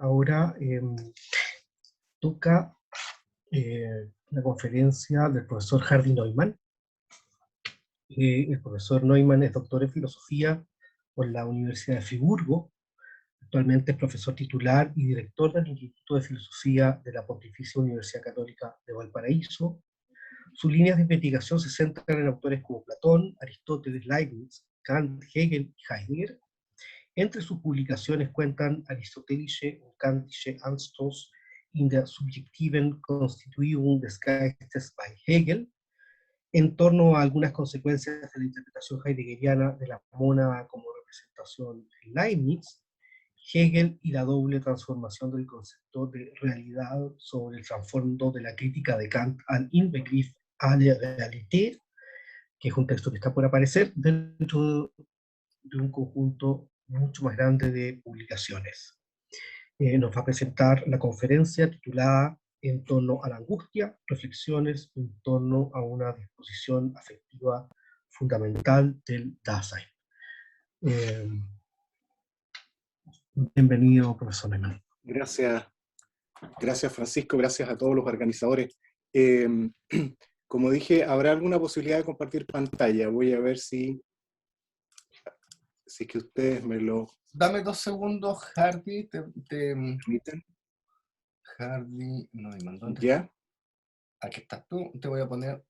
ahora toca la conferencia del profesor Hardy Neumann. El profesor Neumann es doctor en filosofía por la Universidad de Friburgo. Actualmente es profesor titular y director del Instituto de Filosofía de la Pontificia Universidad Católica de Valparaíso. Sus líneas de investigación se centran en autores como Platón, Aristóteles, Leibniz, Kant, Hegel y Heidegger. Entre sus publicaciones cuentan Aristotelische und Kantische Anstoß in der subjektiven Konstituierung des Geistes bei Hegel, en torno a algunas consecuencias de la interpretación heideggeriana de la mónada como representación en Leibniz, Hegel y la doble transformación del concepto de realidad sobre el trasfondo de la crítica de Kant al Inbegriff aller Realität, que es un texto que está por aparecer dentro de un conjunto mucho más grande de publicaciones. Nos va a presentar la conferencia titulada En torno a la angustia, reflexiones en torno a una disposición afectiva fundamental del Dasein. Bienvenido, profesor Neumann. Gracias, Francisco, gracias a todos los organizadores. Como dije, ¿habrá alguna posibilidad de compartir pantalla? Voy a ver si que ustedes me lo... Dame 2 segundos, Hardy. ¿Permiten? Hardy, no, ¿dónde ¿Ya? está? Aquí estás tú, te voy a poner...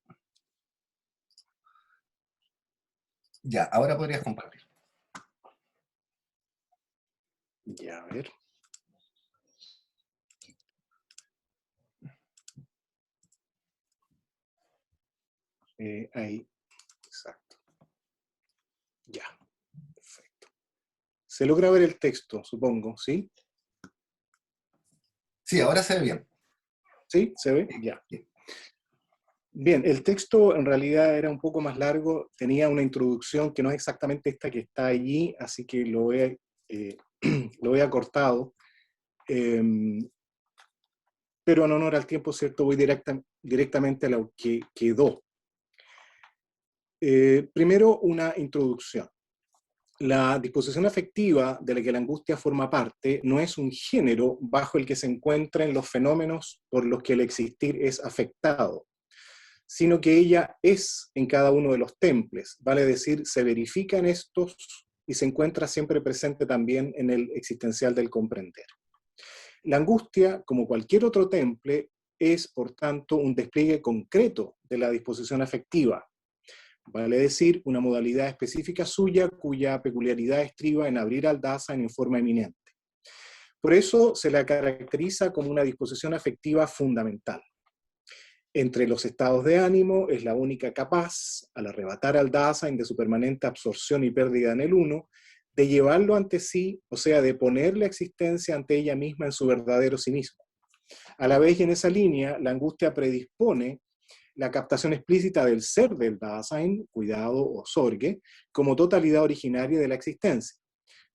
Ya, ahora podrías compartir. Ya, a ver. Ahí, exacto. Ya, perfecto. Se logra ver el texto, supongo, ¿sí? Sí, ahora se ve bien. ¿Sí? ¿Se ve? Ya. Bien, el texto en realidad era un poco más largo, tenía una introducción que no es exactamente esta que está allí, así que lo he acortado. Pero en honor al tiempo, ¿cierto? Voy directamente a lo que quedó. Primero, una introducción. La disposición afectiva de la que la angustia forma parte no es un género bajo el que se encuentran los fenómenos por los que el existir es afectado, sino que ella es en cada uno de los temples, vale decir, se verifica en estos y se encuentra siempre presente también en el existencial del comprender. La angustia, como cualquier otro temple, es, por tanto, un despliegue concreto de la disposición afectiva, vale decir, una modalidad específica suya cuya peculiaridad estriba en abrir al Dasein en forma eminente. Por eso se la caracteriza como una disposición afectiva fundamental. Entre los estados de ánimo es la única capaz, al arrebatar al Dasein de su permanente absorción y pérdida en el uno, de llevarlo ante sí, o sea, de poner la existencia ante ella misma en su verdadero sí mismo. A la vez y en esa línea, la angustia predispone la captación explícita del ser del Dasein, cuidado o sorge, como totalidad originaria de la existencia.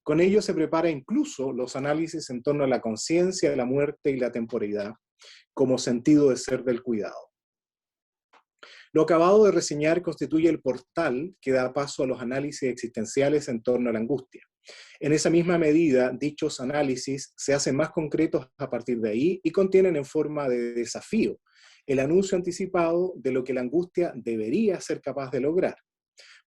Con ello se prepara incluso los análisis en torno a la conciencia, la muerte y la temporalidad, como sentido de ser del cuidado. Lo acabado de reseñar constituye el portal que da paso a los análisis existenciales en torno a la angustia. En esa misma medida, dichos análisis se hacen más concretos a partir de ahí y contienen en forma de desafío el anuncio anticipado de lo que la angustia debería ser capaz de lograr.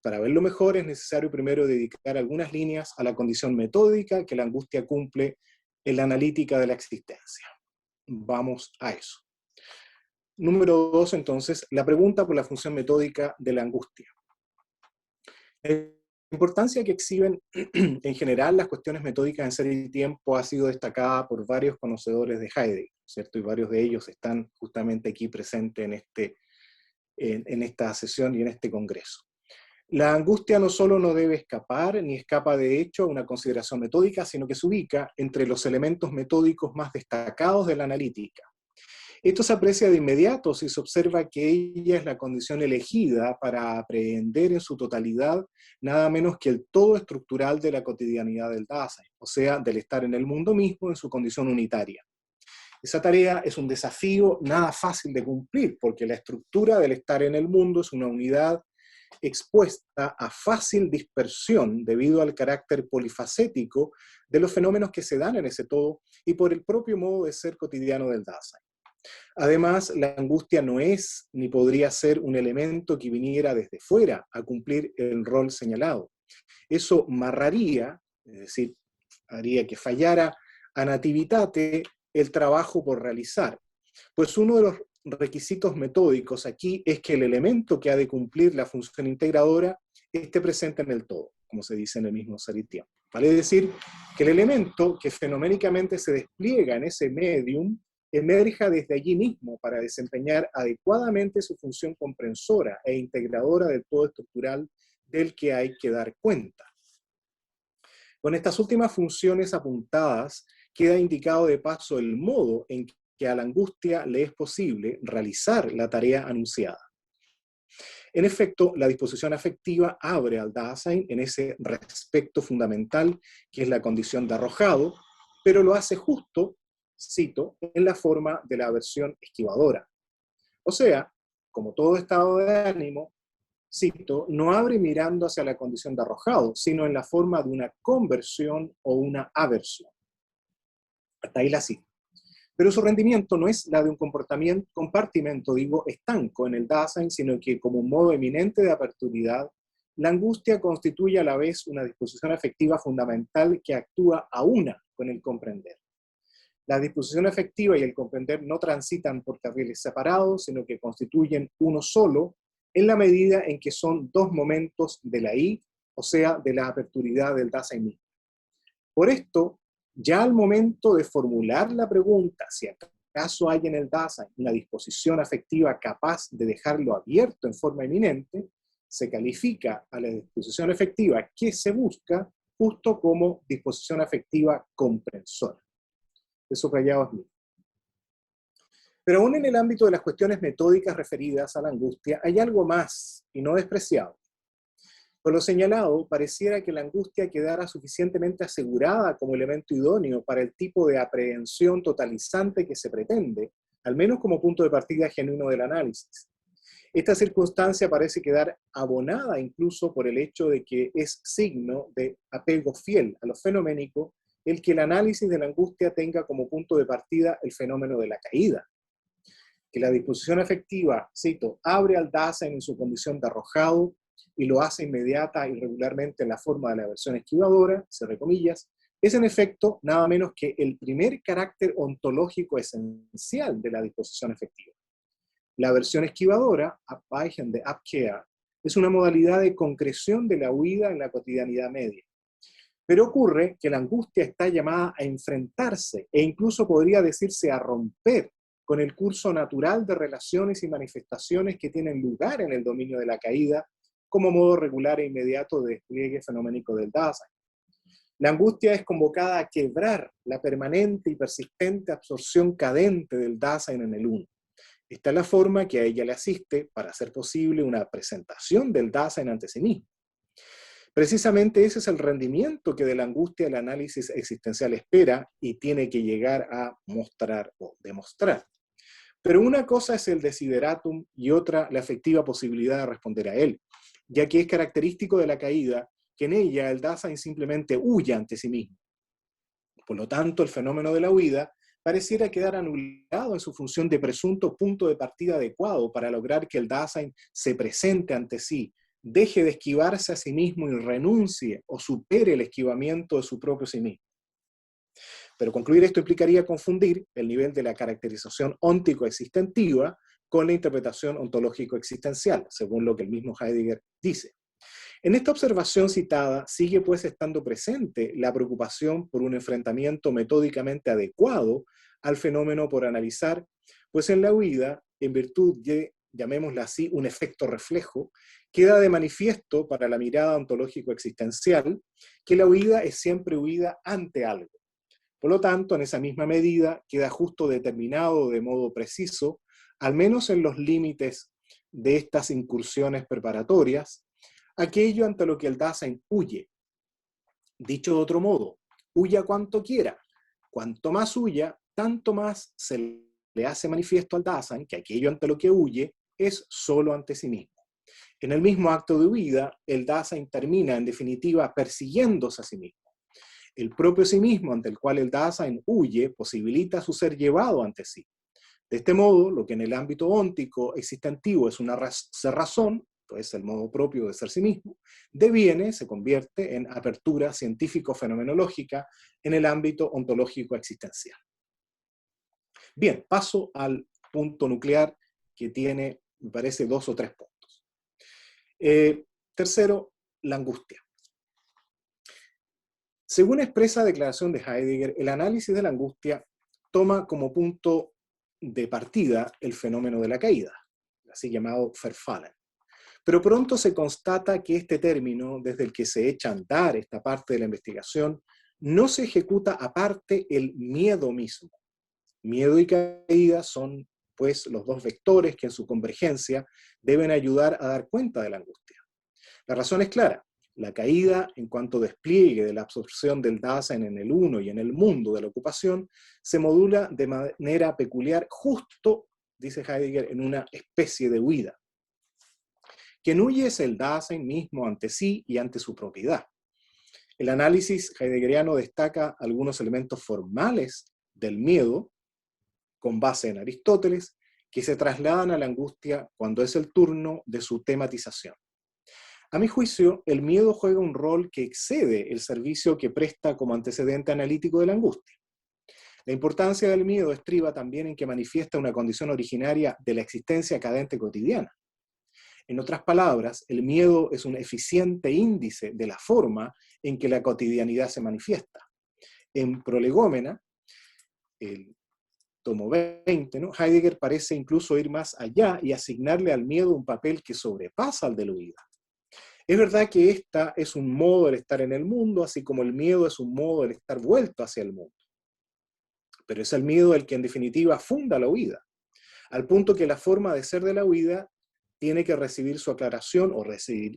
Para verlo mejor es necesario primero dedicar algunas líneas a la condición metódica que la angustia cumple en la analítica de la existencia. Vamos a eso. Número 2, entonces, la pregunta por la función metódica de la angustia. La importancia que exhiben en general las cuestiones metódicas en ser y tiempo ha sido destacada por varios conocedores de Heidegger, ¿cierto? Y varios de ellos están justamente aquí presentes en esta sesión y en este congreso. La angustia no solo no debe escapar, ni escapa de hecho a una consideración metódica, sino que se ubica entre los elementos metódicos más destacados de la analítica. Esto se aprecia de inmediato si se observa que ella es la condición elegida para aprehender en su totalidad nada menos que el todo estructural de la cotidianidad del Dasein, o sea, del estar en el mundo mismo en su condición unitaria. Esa tarea es un desafío nada fácil de cumplir, porque la estructura del estar en el mundo es una unidad expuesta a fácil dispersión debido al carácter polifacético de los fenómenos que se dan en ese todo y por el propio modo de ser cotidiano del Dasein. Además, la angustia no es ni podría ser un elemento que viniera desde fuera a cumplir el rol señalado. Eso marraría, es decir, haría que fallara a nativitate el trabajo por realizar. Pues uno de los requisitos metódicos aquí es que el elemento que ha de cumplir la función integradora esté presente en el todo, como se dice en el mismo Ser y Tiempo. Vale decir que el elemento que fenoménicamente se despliega en ese medium emerja desde allí mismo para desempeñar adecuadamente su función comprensora e integradora del todo estructural del que hay que dar cuenta. Con estas últimas funciones apuntadas, queda indicado de paso el modo en que a la angustia le es posible realizar la tarea anunciada. En efecto, la disposición afectiva abre al Dasein en ese respecto fundamental que es la condición de arrojado, pero lo hace justo, cito, en la forma de la aversión esquivadora. O sea, como todo estado de ánimo, cito, no abre mirando hacia la condición de arrojado, sino en la forma de una conversión o una aversión. Hasta ahí la cito. Pero su rendimiento no es la de un compartimento, estanco en el Dasein, sino que como un modo eminente de aperturidad, la angustia constituye a la vez una disposición afectiva fundamental que actúa a una con el comprender. La disposición afectiva y el comprender no transitan por carriles separados, sino que constituyen uno solo, en la medida en que son dos momentos de la I, o sea, de la aperturidad del Dasein mismo. Por esto, ya al momento de formular la pregunta si acaso hay en el Dasein una disposición afectiva capaz de dejarlo abierto en forma eminente, se califica a la disposición afectiva que se busca justo como disposición afectiva comprensora. Eso rayado es mío. Pero aún en el ámbito de las cuestiones metódicas referidas a la angustia, hay algo más, y no despreciado. Por lo señalado, pareciera que la angustia quedara suficientemente asegurada como elemento idóneo para el tipo de aprehensión totalizante que se pretende, al menos como punto de partida genuino del análisis. Esta circunstancia parece quedar abonada incluso por el hecho de que es signo de apego fiel a lo fenoménico el que el análisis de la angustia tenga como punto de partida el fenómeno de la caída. Que la disposición afectiva, cito, abre al Dasein en su condición de arrojado y lo hace inmediata y regularmente en la forma de la aversión esquivadora, cierre comillas, es en efecto nada menos que el primer carácter ontológico esencial de la disposición afectiva. La aversión esquivadora, Abweichen de Abkehr, es una modalidad de concreción de la huida en la cotidianidad media. Pero ocurre que la angustia está llamada a enfrentarse e incluso podría decirse a romper con el curso natural de relaciones y manifestaciones que tienen lugar en el dominio de la caída como modo regular e inmediato de despliegue fenoménico del Dasein. La angustia es convocada a quebrar la permanente y persistente absorción cadente del Dasein en el uno. Esta es la forma que a ella le asiste para hacer posible una presentación del Dasein ante sí mismo. Precisamente ese es el rendimiento que de la angustia el análisis existencial espera y tiene que llegar a mostrar o demostrar. Pero una cosa es el desideratum y otra la efectiva posibilidad de responder a él, ya que es característico de la caída que en ella el Dasein simplemente huye ante sí mismo. Por lo tanto, el fenómeno de la huida pareciera quedar anulado en su función de presunto punto de partida adecuado para lograr que el Dasein se presente ante sí, deje de esquivarse a sí mismo y renuncie o supere el esquivamiento de su propio sí mismo. Pero concluir esto implicaría confundir el nivel de la caracterización óntico-existentiva con la interpretación ontológico-existencial, según lo que el mismo Heidegger dice. En esta observación citada sigue pues estando presente la preocupación por un enfrentamiento metódicamente adecuado al fenómeno por analizar, pues en la huida, en virtud de, llamémosla así, un efecto reflejo, queda de manifiesto para la mirada ontológico-existencial que la huida es siempre huida ante algo. Por lo tanto, en esa misma medida queda justo determinado de modo preciso, al menos en los límites de estas incursiones preparatorias, aquello ante lo que el Dasein huye. Dicho de otro modo, huya cuanto quiera. Cuanto más huya, tanto más se le hace manifiesto al Dasein que aquello ante lo que huye es solo ante sí mismo. En el mismo acto de huida, el Dasein termina, en definitiva, persiguiéndose a sí mismo. El propio sí mismo ante el cual el Dasein huye posibilita su ser llevado ante sí. De este modo, lo que en el ámbito óntico existentivo es una cerrazón, pues el modo propio de ser sí mismo, deviene, se convierte en apertura científico-fenomenológica en el ámbito ontológico existencial. Bien, paso al punto nuclear que tiene, me parece, 2 o 3 puntos. Tercero, la angustia. Según expresa declaración de Heidegger, el análisis de la angustia toma como punto de partida el fenómeno de la caída, así llamado Verfallen. Pero pronto se constata que este término, desde el que se echa a andar esta parte de la investigación, no se ejecuta aparte el miedo mismo. Miedo y caída son, pues, los dos vectores que en su convergencia deben ayudar a dar cuenta de la angustia. La razón es clara. La caída, en cuanto despliegue de la absorción del Dasein en el uno y en el mundo de la ocupación, se modula de manera peculiar justo, dice Heidegger, en una especie de huida. Quien huye es el Dasein mismo ante sí y ante su propiedad. El análisis heideggeriano destaca algunos elementos formales del miedo, con base en Aristóteles, que se trasladan a la angustia cuando es el turno de su tematización. A mi juicio, el miedo juega un rol que excede el servicio que presta como antecedente analítico de la angustia. La importancia del miedo estriba también en que manifiesta una condición originaria de la existencia cadente cotidiana. En otras palabras, el miedo es un eficiente índice de la forma en que la cotidianidad se manifiesta. En Prolegómena, el tomo 20, ¿no?, Heidegger parece incluso ir más allá y asignarle al miedo un papel que sobrepasa al de la huida. Es verdad que esta es un modo del estar en el mundo, así como el miedo es un modo del estar vuelto hacia el mundo. Pero es el miedo el que en definitiva funda la huida, al punto que la forma de ser de la huida tiene que recibir su aclaración, o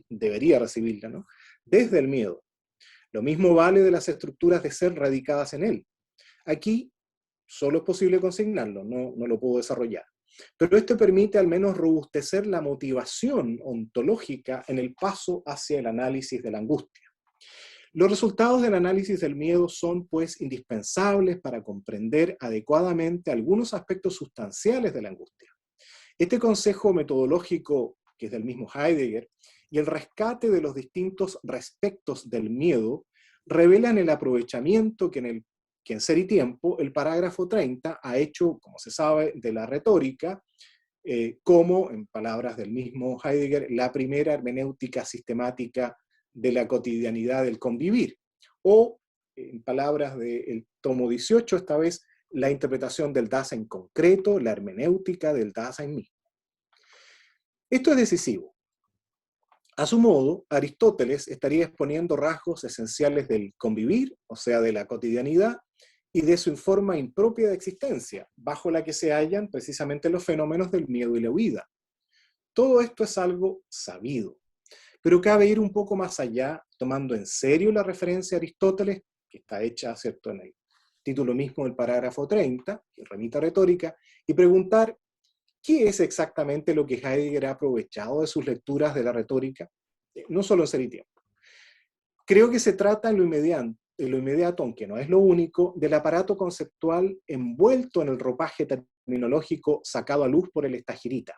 debería recibirla, ¿no?, desde el miedo. Lo mismo vale de las estructuras de ser radicadas en él. Aquí solo es posible consignarlo, no lo puedo desarrollar. Pero esto permite al menos robustecer la motivación ontológica en el paso hacia el análisis de la angustia. Los resultados del análisis del miedo son, pues, indispensables para comprender adecuadamente algunos aspectos sustanciales de la angustia. Este consejo metodológico, que es del mismo Heidegger, y el rescate de los distintos respectos del miedo, revelan el aprovechamiento que en Ser y Tiempo el parágrafo 30 ha hecho, como se sabe, de la retórica, como, en palabras del mismo Heidegger, la primera hermenéutica sistemática de la cotidianidad del convivir, o, en palabras del tomo 18, esta vez, la interpretación del Dasein concreto, la hermenéutica del Dasein mismo. Esto es decisivo. A su modo, Aristóteles estaría exponiendo rasgos esenciales del convivir, o sea, de la cotidianidad, y de su forma impropia de existencia, bajo la que se hallan precisamente los fenómenos del miedo y la huida. Todo esto es algo sabido, pero cabe ir un poco más allá, tomando en serio la referencia a Aristóteles, que está hecha, ¿cierto?, en el título mismo del parágrafo 30, que remite a retórica, y preguntar qué es exactamente lo que Heidegger ha aprovechado de sus lecturas de la retórica, no solo en Ser y Tiempo. Creo que se trata en lo inmediato, aunque no es lo único, del aparato conceptual envuelto en el ropaje terminológico sacado a luz por el Estagirita.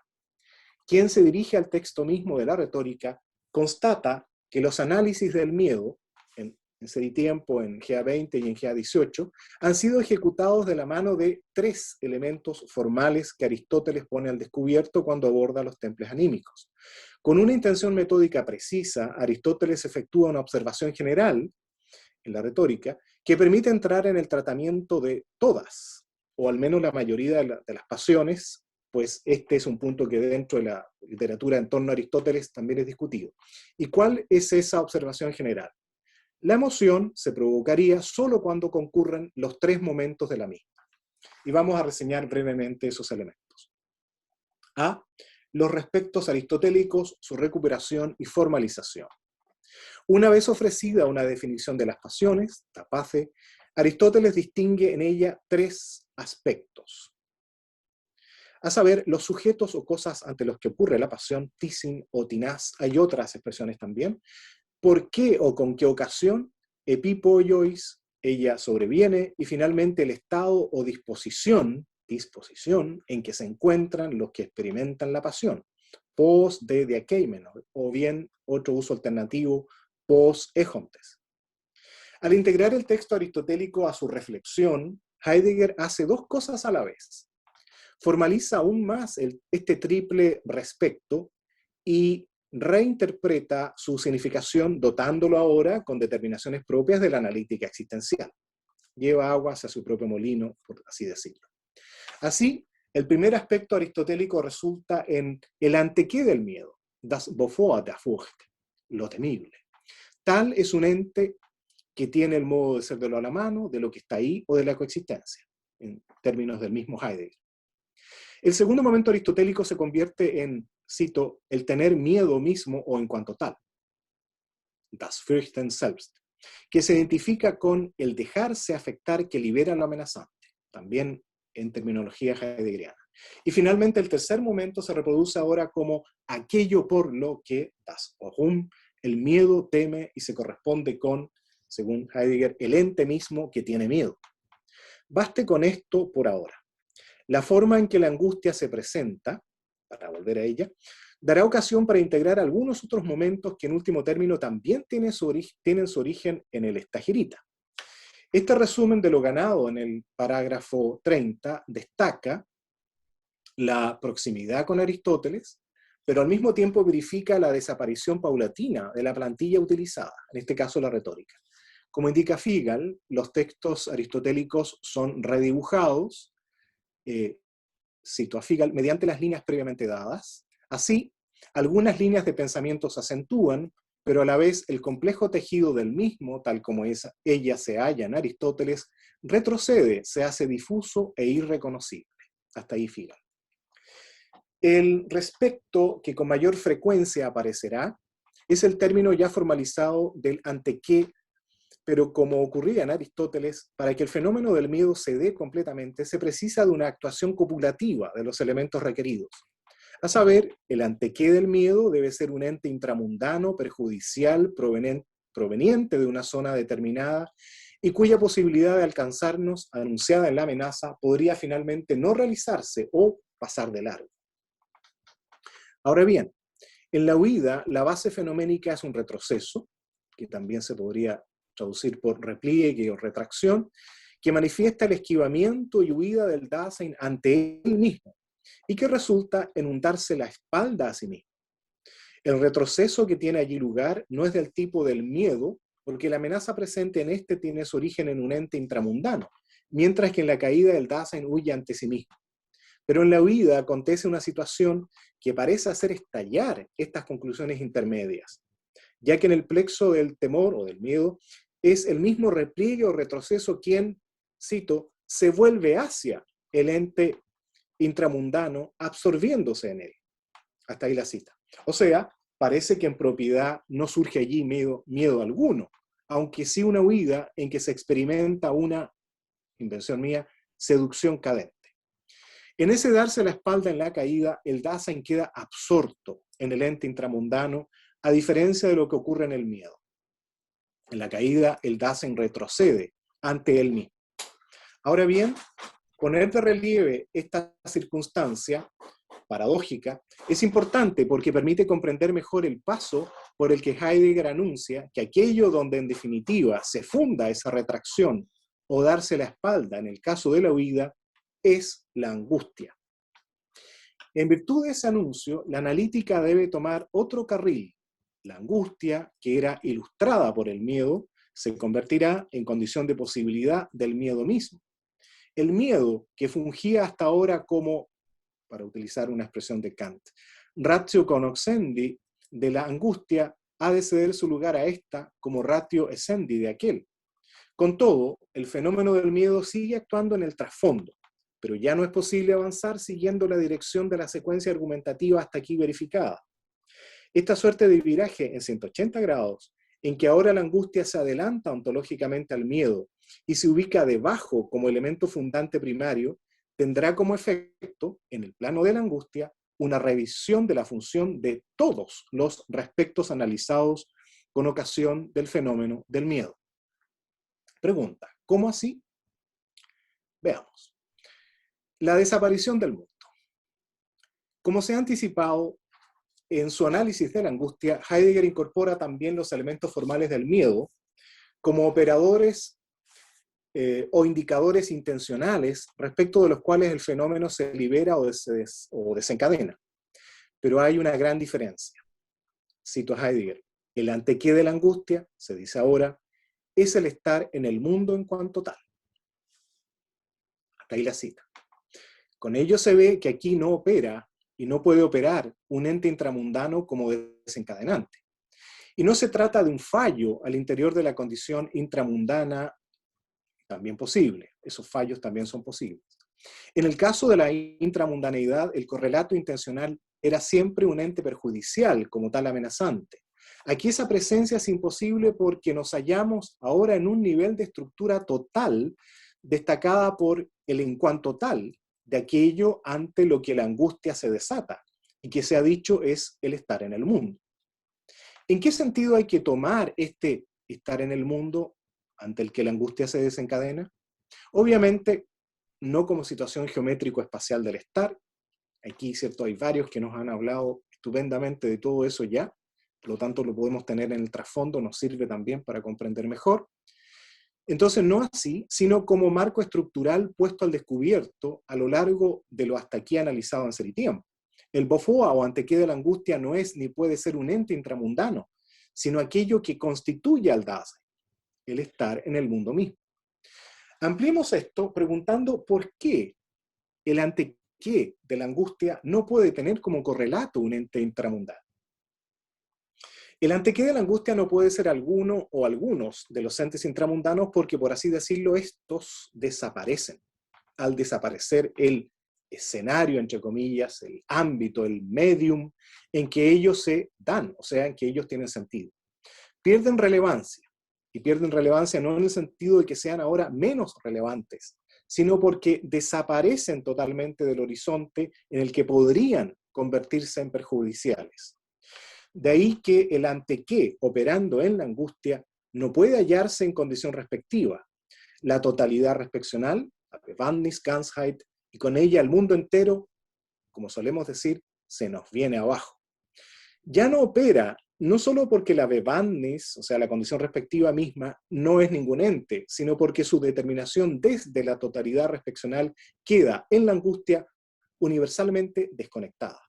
Quien se dirige al texto mismo de la retórica constata que los análisis del miedo, en Ser y Tiempo, en GA20 y en GA18, han sido ejecutados de la mano de 3 elementos formales que Aristóteles pone al descubierto cuando aborda los temples anímicos. Con una intención metódica precisa, Aristóteles efectúa una observación general en la retórica que permite entrar en el tratamiento de todas, o al menos la mayoría de las pasiones, pues este es un punto que dentro de la literatura en torno a Aristóteles también es discutido. ¿Y cuál es esa observación general? La emoción se provocaría solo cuando concurren los 3 momentos de la misma. Y vamos a reseñar brevemente esos elementos. A. Los respectos aristotélicos, su recuperación y formalización. Una vez ofrecida una definición de las pasiones, tapace, Aristóteles distingue en ella 3 aspectos. a saber, los sujetos o cosas ante los que ocurre la pasión, tisin o tinaz, hay otras expresiones también, por qué o con qué ocasión, epipoiois, ella sobreviene, y finalmente el estado o disposición en que se encuentran los que experimentan la pasión, pos de diakeimen, o bien otro uso alternativo, pos ejontes. Al integrar el texto aristotélico a su reflexión, Heidegger hace dos cosas a la vez. Formaliza aún más este triple respecto y reinterpreta su significación dotándolo ahora con determinaciones propias de la analítica existencial. Lleva agua hacia su propio molino, por así decirlo. Así, el primer aspecto aristotélico resulta en el antequé del miedo, das Bevor der Furcht, lo temible. Tal es un ente que tiene el modo de ser de lo a la mano, de lo que está ahí o de la coexistencia, en términos del mismo Heidegger. El segundo momento aristotélico se convierte en, cito, el tener miedo mismo o en cuanto tal, das Fürchten selbst, que se identifica con el dejarse afectar que libera lo amenazante, también en terminología heideggeriana. Y finalmente el tercer momento se reproduce ahora como aquello por lo que, das Warum, el miedo teme y se corresponde con, según Heidegger, el ente mismo que tiene miedo. Baste con esto por ahora. La forma en que la angustia se presenta, para volver a ella, dará ocasión para integrar algunos otros momentos que en último término también tienen su origen en el Stagirita. Este resumen de lo ganado en el parágrafo 30 destaca la proximidad con Aristóteles, pero al mismo tiempo verifica la desaparición paulatina de la plantilla utilizada, en este caso la retórica. Como indica Figal, los textos aristotélicos son redibujados, cito a Figal, mediante las líneas previamente dadas. Así, algunas líneas de pensamiento se acentúan, pero a la vez el complejo tejido del mismo, tal como ella se halla en Aristóteles, retrocede, se hace difuso e irreconocible. Hasta ahí Figal. El respecto que con mayor frecuencia aparecerá es el término ya formalizado del antequé, pero como ocurría en Aristóteles, para que el fenómeno del miedo se dé completamente, se precisa de una actuación copulativa de los elementos requeridos. A saber, el antequé del miedo debe ser un ente intramundano, perjudicial, proveniente de una zona determinada, y cuya posibilidad de alcanzarnos, anunciada en la amenaza, podría finalmente no realizarse o pasar de largo. Ahora bien, en la huida, la base fenoménica es un retroceso, que también se podría traducir por repliegue o retracción, que manifiesta el esquivamiento y huida del Dasein ante él mismo, y que resulta en un darse la espalda a sí mismo. El retroceso que tiene allí lugar no es del tipo del miedo, porque la amenaza presente en este tiene su origen en un ente intramundano, mientras que en la caída del Dasein huye ante sí mismo. Pero en la huida acontece una situación que parece hacer estallar estas conclusiones intermedias, ya que en el plexo del temor o del miedo es el mismo repliegue o retroceso quien, cito, se vuelve hacia el ente intramundano absorbiéndose en él. Hasta ahí la cita. O sea, parece que en propiedad no surge allí miedo alguno, aunque sí una huida en que se experimenta una, invención mía, seducción cadente. En ese darse la espalda en la caída, el Dasein queda absorto en el ente intramundano, a diferencia de lo que ocurre en el miedo. En la caída, el Dasein retrocede ante él mismo. Ahora bien, poner de relieve esta circunstancia paradójica es importante porque permite comprender mejor el paso por el que Heidegger anuncia que aquello donde en definitiva se funda esa retracción o darse la espalda en el caso de la huida es la angustia. En virtud de ese anuncio, la analítica debe tomar otro carril. La angustia, que era ilustrada por el miedo, se convertirá en condición de posibilidad del miedo mismo. El miedo, que fungía hasta ahora como, para utilizar una expresión de Kant, ratio cognoscendi de la angustia, ha de ceder su lugar a esta como ratio essendi de aquel. Con todo, el fenómeno del miedo sigue actuando en el trasfondo, pero ya no es posible avanzar siguiendo la dirección de la secuencia argumentativa hasta aquí verificada. Esta suerte de viraje en 180 grados, en que ahora la angustia se adelanta ontológicamente al miedo y se ubica debajo como elemento fundante primario, tendrá como efecto, en el plano de la angustia, una revisión de la función de todos los respectos analizados con ocasión del fenómeno del miedo. Pregunta, ¿cómo así? Veamos. La desaparición del mundo. Como se ha anticipado, en su análisis de la angustia, Heidegger incorpora también los elementos formales del miedo como operadores o indicadores intencionales respecto de los cuales el fenómeno se libera o desencadena. Pero hay una gran diferencia. Cito a Heidegger. El ante qué de la angustia, se dice ahora, es el estar en el mundo en cuanto tal. Hasta ahí la cita. Con ello se ve que aquí no opera y no puede operar un ente intramundano como desencadenante. Y no se trata de un fallo al interior de la condición intramundana también posible. Esos fallos también son posibles. En el caso de la intramundaneidad, el correlato intencional era siempre un ente perjudicial, como tal amenazante. Aquí esa presencia es imposible porque nos hallamos ahora en un nivel de estructura total destacada por el en cuanto tal de aquello ante lo que la angustia se desata y que se ha dicho es el estar en el mundo. ¿En qué sentido hay que tomar este estar en el mundo ante el que la angustia se desencadena? Obviamente, no como situación geométrico-espacial del estar. Aquí, ¿cierto? Hay varios que nos han hablado estupendamente de todo eso ya, por lo tanto lo podemos tener en el trasfondo, nos sirve también para comprender mejor. Entonces, no así, sino como marco estructural puesto al descubierto a lo largo de lo hasta aquí analizado en Ser y Tiempo. El Bofoa o ante qué de la angustia no es ni puede ser un ente intramundano, sino aquello que constituye al Dasein, el estar en el mundo mismo. Ampliemos esto preguntando por qué el ante qué de la angustia no puede tener como correlato un ente intramundano. El ante qué de la angustia no puede ser alguno o algunos de los entes intramundanos porque, por así decirlo, estos desaparecen. Al desaparecer el escenario, entre comillas, el ámbito, el medium en que ellos se dan, o sea, en que ellos tienen sentido. Pierden relevancia, y pierden relevancia no en el sentido de que sean ahora menos relevantes, sino porque desaparecen totalmente del horizonte en el que podrían convertirse en perjudiciales. De ahí que el ante qué, operando en la angustia, no puede hallarse en condición respectiva. La totalidad respeccional, la Bewandtnis, Ganzheit, y con ella el mundo entero, como solemos decir, se nos viene abajo. Ya no opera, no solo porque la Bewandtnis, o sea, la condición respectiva misma, no es ningún ente, sino porque su determinación desde la totalidad respeccional queda en la angustia universalmente desconectada.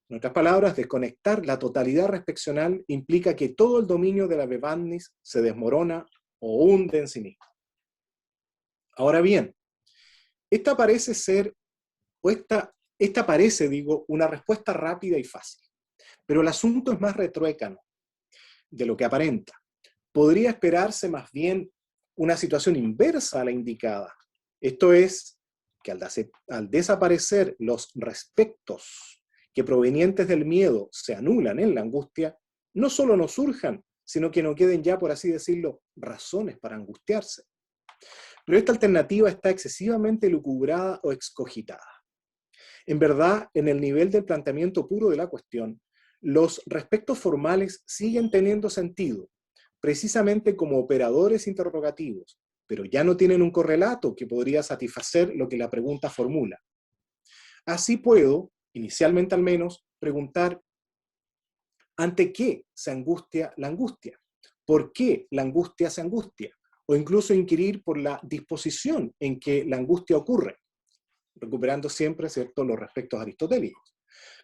En otras palabras, desconectar la totalidad respeccional implica que todo el dominio de la Bewandtnis se desmorona o hunde en sí mismo. Ahora bien, esta parece, una respuesta rápida y fácil. Pero el asunto es más retruécano de lo que aparenta. Podría esperarse más bien una situación inversa a la indicada. Esto es, que al desaparecer los respectos que provenientes del miedo se anulan en la angustia, no solo no surjan, sino que no queden ya, por así decirlo, razones para angustiarse. Pero esta alternativa está excesivamente lucubrada o excogitada. En verdad, en el nivel del planteamiento puro de la cuestión, los respectos formales siguen teniendo sentido, precisamente como operadores interrogativos, pero ya no tienen un correlato que podría satisfacer lo que la pregunta formula. Así puedo, inicialmente al menos, preguntar ¿ante qué se angustia la angustia? ¿Por qué la angustia se angustia? O incluso inquirir por la disposición en que la angustia ocurre, recuperando siempre, ¿cierto?, los respectos aristotélicos.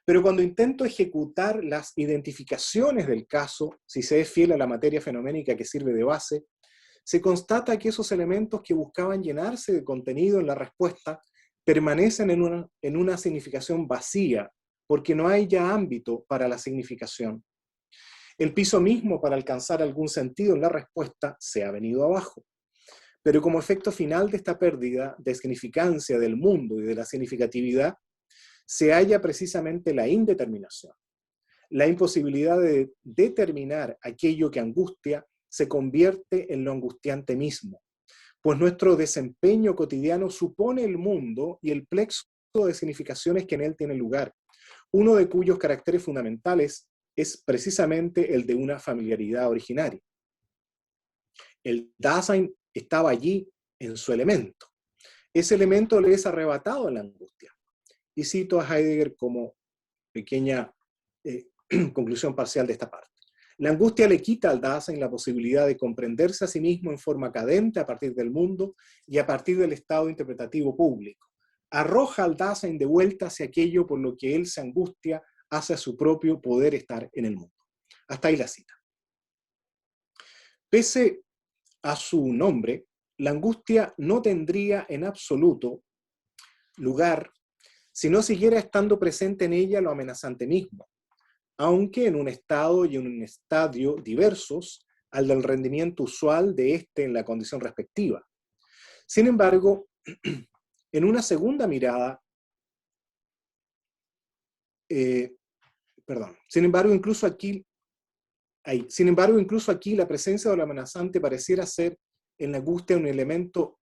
Pero cuando intento ejecutar las identificaciones del caso, si se es fiel a la materia fenoménica que sirve de base, se constata que esos elementos que buscaban llenarse de contenido en la respuesta permanecen en una significación vacía, porque no hay ya ámbito para la significación. El piso mismo para alcanzar algún sentido en la respuesta se ha venido abajo. Pero como efecto final de esta pérdida de significancia del mundo y de la significatividad, se halla precisamente la indeterminación. La imposibilidad de determinar aquello que angustia se convierte en lo angustiante mismo. pues nuestro desempeño cotidiano supone el mundo y el plexo de significaciones que en él tienen lugar, uno de cuyos caracteres fundamentales es precisamente el de una familiaridad originaria. El Dasein estaba allí en su elemento. Ese elemento le es arrebatado en la angustia. Y cito a Heidegger como pequeña conclusión parcial de esta parte. La angustia le quita al Dasein la posibilidad de comprenderse a sí mismo en forma cadente a partir del mundo y a partir del estado interpretativo público. Arroja al Dasein de vuelta hacia aquello por lo que él se angustia hacia su propio poder estar en el mundo. Hasta ahí la cita. Pese a su nombre, la angustia no tendría en absoluto lugar si no siguiera estando presente en ella lo amenazante mismo, aunque en un estado y en un estadio diversos al del rendimiento usual de éste en la condición respectiva. Sin embargo, en una segunda mirada, sin embargo, incluso aquí la presencia de lo amenazante pareciera ser en la angustia un elemento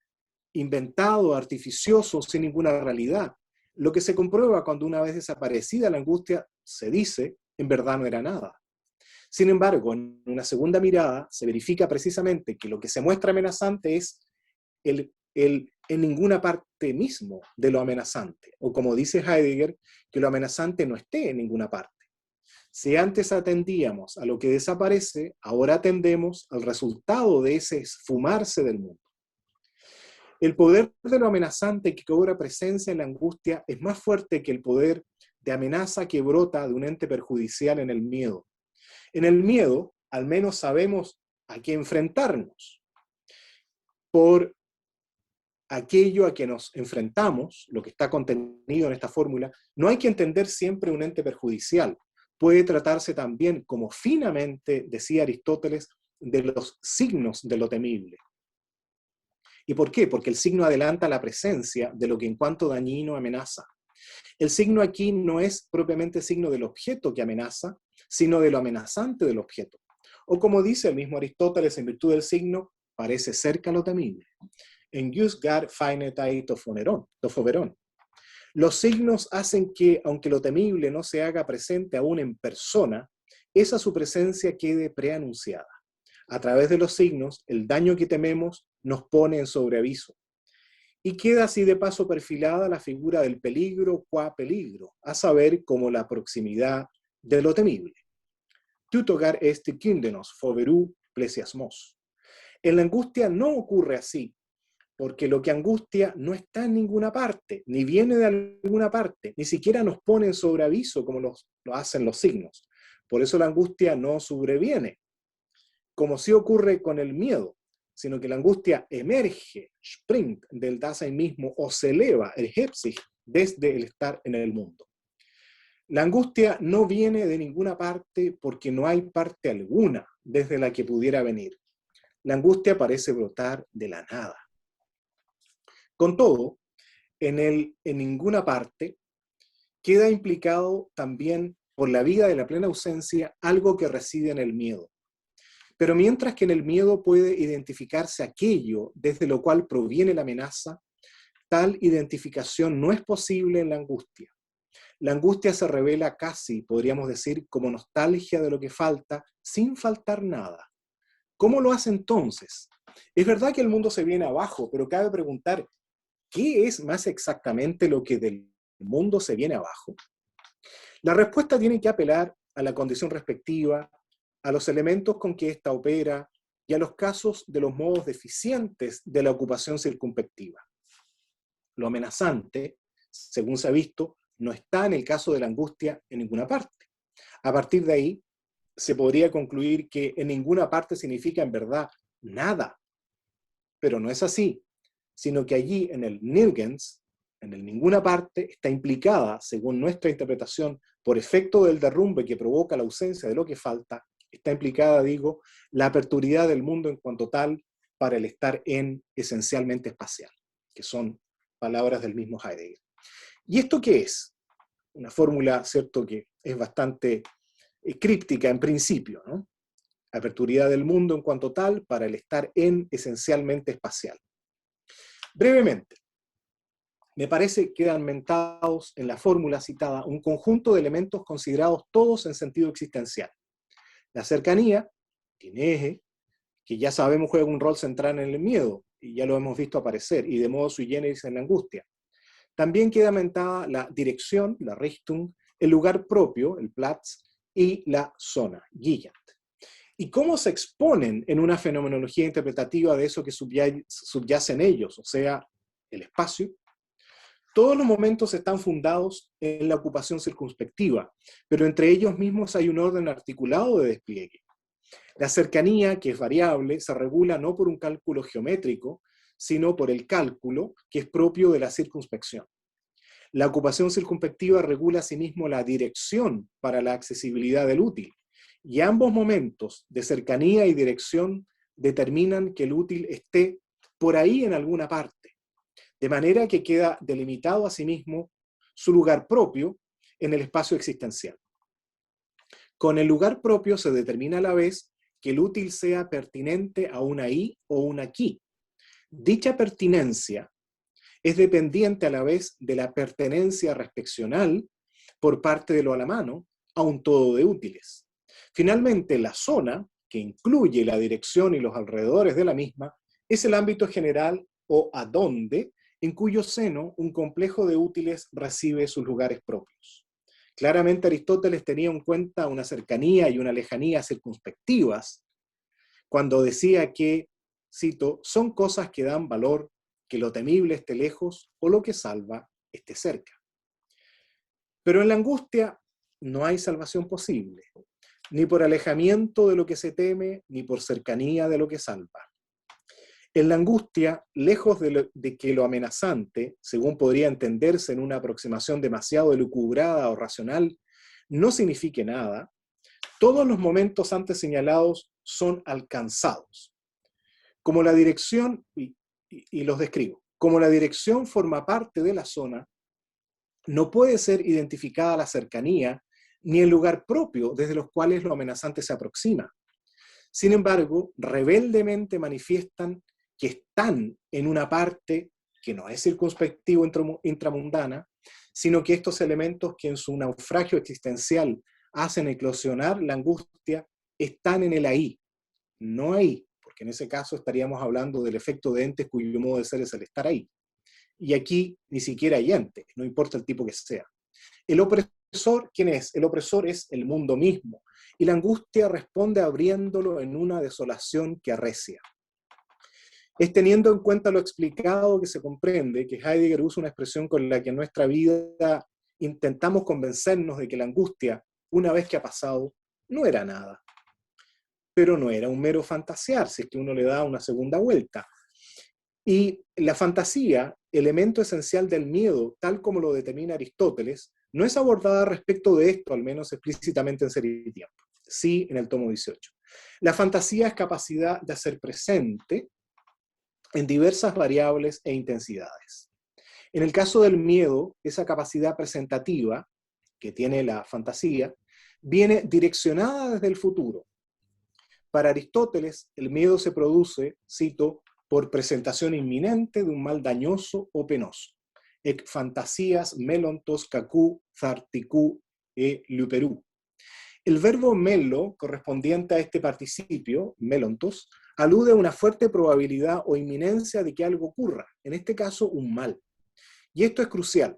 inventado, artificioso, sin ninguna realidad. Lo que se comprueba cuando una vez desaparecida la angustia, se dice, en verdad no era nada. Sin embargo, en una segunda mirada se verifica precisamente que lo que se muestra amenazante es el en ninguna parte mismo de lo amenazante, o como dice Heidegger, que lo amenazante no esté en ninguna parte. Si antes atendíamos a lo que desaparece, ahora atendemos al resultado de ese esfumarse del mundo. El poder de lo amenazante que cobra presencia en la angustia es más fuerte que el poder de amenaza que brota de un ente perjudicial en el miedo. En el miedo, al menos sabemos a qué enfrentarnos. Por aquello a que nos enfrentamos, lo que está contenido en esta fórmula, no hay que entender siempre un ente perjudicial. Puede tratarse también, como finamente decía Aristóteles, de los signos de lo temible. ¿Y por qué? Porque el signo adelanta la presencia de lo que en cuanto dañino amenaza. El signo aquí no es propiamente signo del objeto que amenaza, sino de lo amenazante del objeto. O como dice el mismo Aristóteles en virtud del signo, parece cerca lo temible. En Jus gar feinetai tofoveron. Los signos hacen que, aunque lo temible no se haga presente aún en persona, esa su presencia quede preanunciada. A través de los signos, el daño que tememos nos pone en sobreaviso. Y queda así de paso perfilada la figura del peligro qua peligro, a saber, como la proximidad de lo temible. Tutogar est kyndenos foveru plesiasmos. En la angustia no ocurre así, porque lo que angustia no está en ninguna parte, ni viene de alguna parte, ni siquiera nos pone en sobreaviso como lo hacen los signos. Por eso la angustia no sobreviene, como sí ocurre con el miedo, sino que la angustia emerge, springt del Dasein mismo, o se eleva, erhebt sich, desde el estar en el mundo. La angustia no viene de ninguna parte porque no hay parte alguna desde la que pudiera venir. La angustia parece brotar de la nada. Con todo, en ninguna parte queda implicado también por la vida de la plena ausencia algo que reside en el miedo. Pero mientras que en el miedo puede identificarse aquello desde lo cual proviene la amenaza, tal identificación no es posible en la angustia. La angustia se revela casi, podríamos decir, como nostalgia de lo que falta, sin faltar nada. ¿Cómo lo hace entonces? Es verdad que el mundo se viene abajo, pero cabe preguntar, ¿qué es más exactamente lo que del mundo se viene abajo? La respuesta tiene que apelar a la condición respectiva, a los elementos con que ésta opera y a los casos de los modos deficientes de la ocupación circunspectiva. Lo amenazante, según se ha visto, no está en el caso de la angustia en ninguna parte. A partir de ahí, se podría concluir que en ninguna parte significa en verdad nada. Pero no es así, sino que allí en el nirgends, en el ninguna parte, está implicada, según nuestra interpretación, por efecto del derrumbe que provoca la ausencia de lo que falta, está implicada, digo, la aperturidad del mundo en cuanto tal para el estar en esencialmente espacial, que son palabras del mismo Heidegger. ¿Y esto qué es? Una fórmula, cierto, que es bastante críptica en principio, ¿no? Aperturidad del mundo en cuanto tal para el estar en esencialmente espacial. Brevemente, me parece que quedan mentados en la fórmula citada un conjunto de elementos considerados todos en sentido existencial. La cercanía tiene eje, que ya sabemos juega un rol central en el miedo, y ya lo hemos visto aparecer, y de modo sui generis en la angustia. También queda mentada la dirección, la Richtung, el lugar propio, el Platz, y la zona, Gigant. ¿Y cómo se exponen en una fenomenología interpretativa de eso que subyace en ellos, o sea, el espacio? Todos los momentos están fundados en la ocupación circunspectiva, pero entre ellos mismos hay un orden articulado de despliegue. La cercanía, que es variable, se regula no por un cálculo geométrico, sino por el cálculo que es propio de la circunspección. La ocupación circunspectiva regula asimismo la dirección para la accesibilidad del útil, y ambos momentos de cercanía y dirección determinan que el útil esté por ahí en alguna parte, de manera que queda delimitado asimismo su lugar propio en el espacio existencial. Con el lugar propio se determina a la vez que el útil sea pertinente a un ahí o un aquí. Dicha pertinencia es dependiente a la vez de la pertenencia respeccional por parte de lo a la mano a un todo de útiles. Finalmente, la zona, que incluye la dirección y los alrededores de la misma, es el ámbito general o adonde, en cuyo seno un complejo de útiles recibe sus lugares propios. Claramente Aristóteles tenía en cuenta una cercanía y una lejanía circunspectivas cuando decía que, cito, son cosas que dan valor, que lo temible esté lejos o lo que salva esté cerca. Pero en la angustia no hay salvación posible, ni por alejamiento de lo que se teme, ni por cercanía de lo que salva. En la angustia, lejos de que lo amenazante, según podría entenderse en una aproximación demasiado elucubrada o racional, no signifique nada, todos los momentos antes señalados son alcanzados. Como la dirección, y los describo, como la dirección forma parte de la zona, no puede ser identificada la cercanía ni el lugar propio desde los cuales lo amenazante se aproxima. Sin embargo, rebeldemente manifiestan que están en una parte que no es circunspectivo intramundana, sino que estos elementos que en su naufragio existencial hacen eclosionar la angustia están en el ahí, no ahí, porque en ese caso estaríamos hablando del efecto de entes cuyo modo de ser es el estar ahí. Y aquí ni siquiera hay entes, no importa el tipo que sea. El opresor, ¿quién es? El opresor es el mundo mismo, y la angustia responde abriéndolo en una desolación que arrecia. Es teniendo en cuenta lo explicado que se comprende que Heidegger usa una expresión con la que en nuestra vida intentamos convencernos de que la angustia, una vez que ha pasado, no era nada. Pero no era un mero fantasear, si es que uno le da una segunda vuelta. Y la fantasía, elemento esencial del miedo, tal como lo determina Aristóteles, no es abordada respecto de esto, al menos explícitamente en Ser y Tiempo. Sí, en el tomo 18. La fantasía es capacidad de hacer presente en diversas variables e intensidades. En el caso del miedo, esa capacidad presentativa que tiene la fantasía viene direccionada desde el futuro. Para Aristóteles, el miedo se produce, cito, por presentación inminente de un mal dañoso o penoso. Ec fantasías melontos cacú zarticú e luperú. El verbo melo, correspondiente a este participio, melontos, alude a una fuerte probabilidad o inminencia de que algo ocurra, en este caso un mal. Y esto es crucial.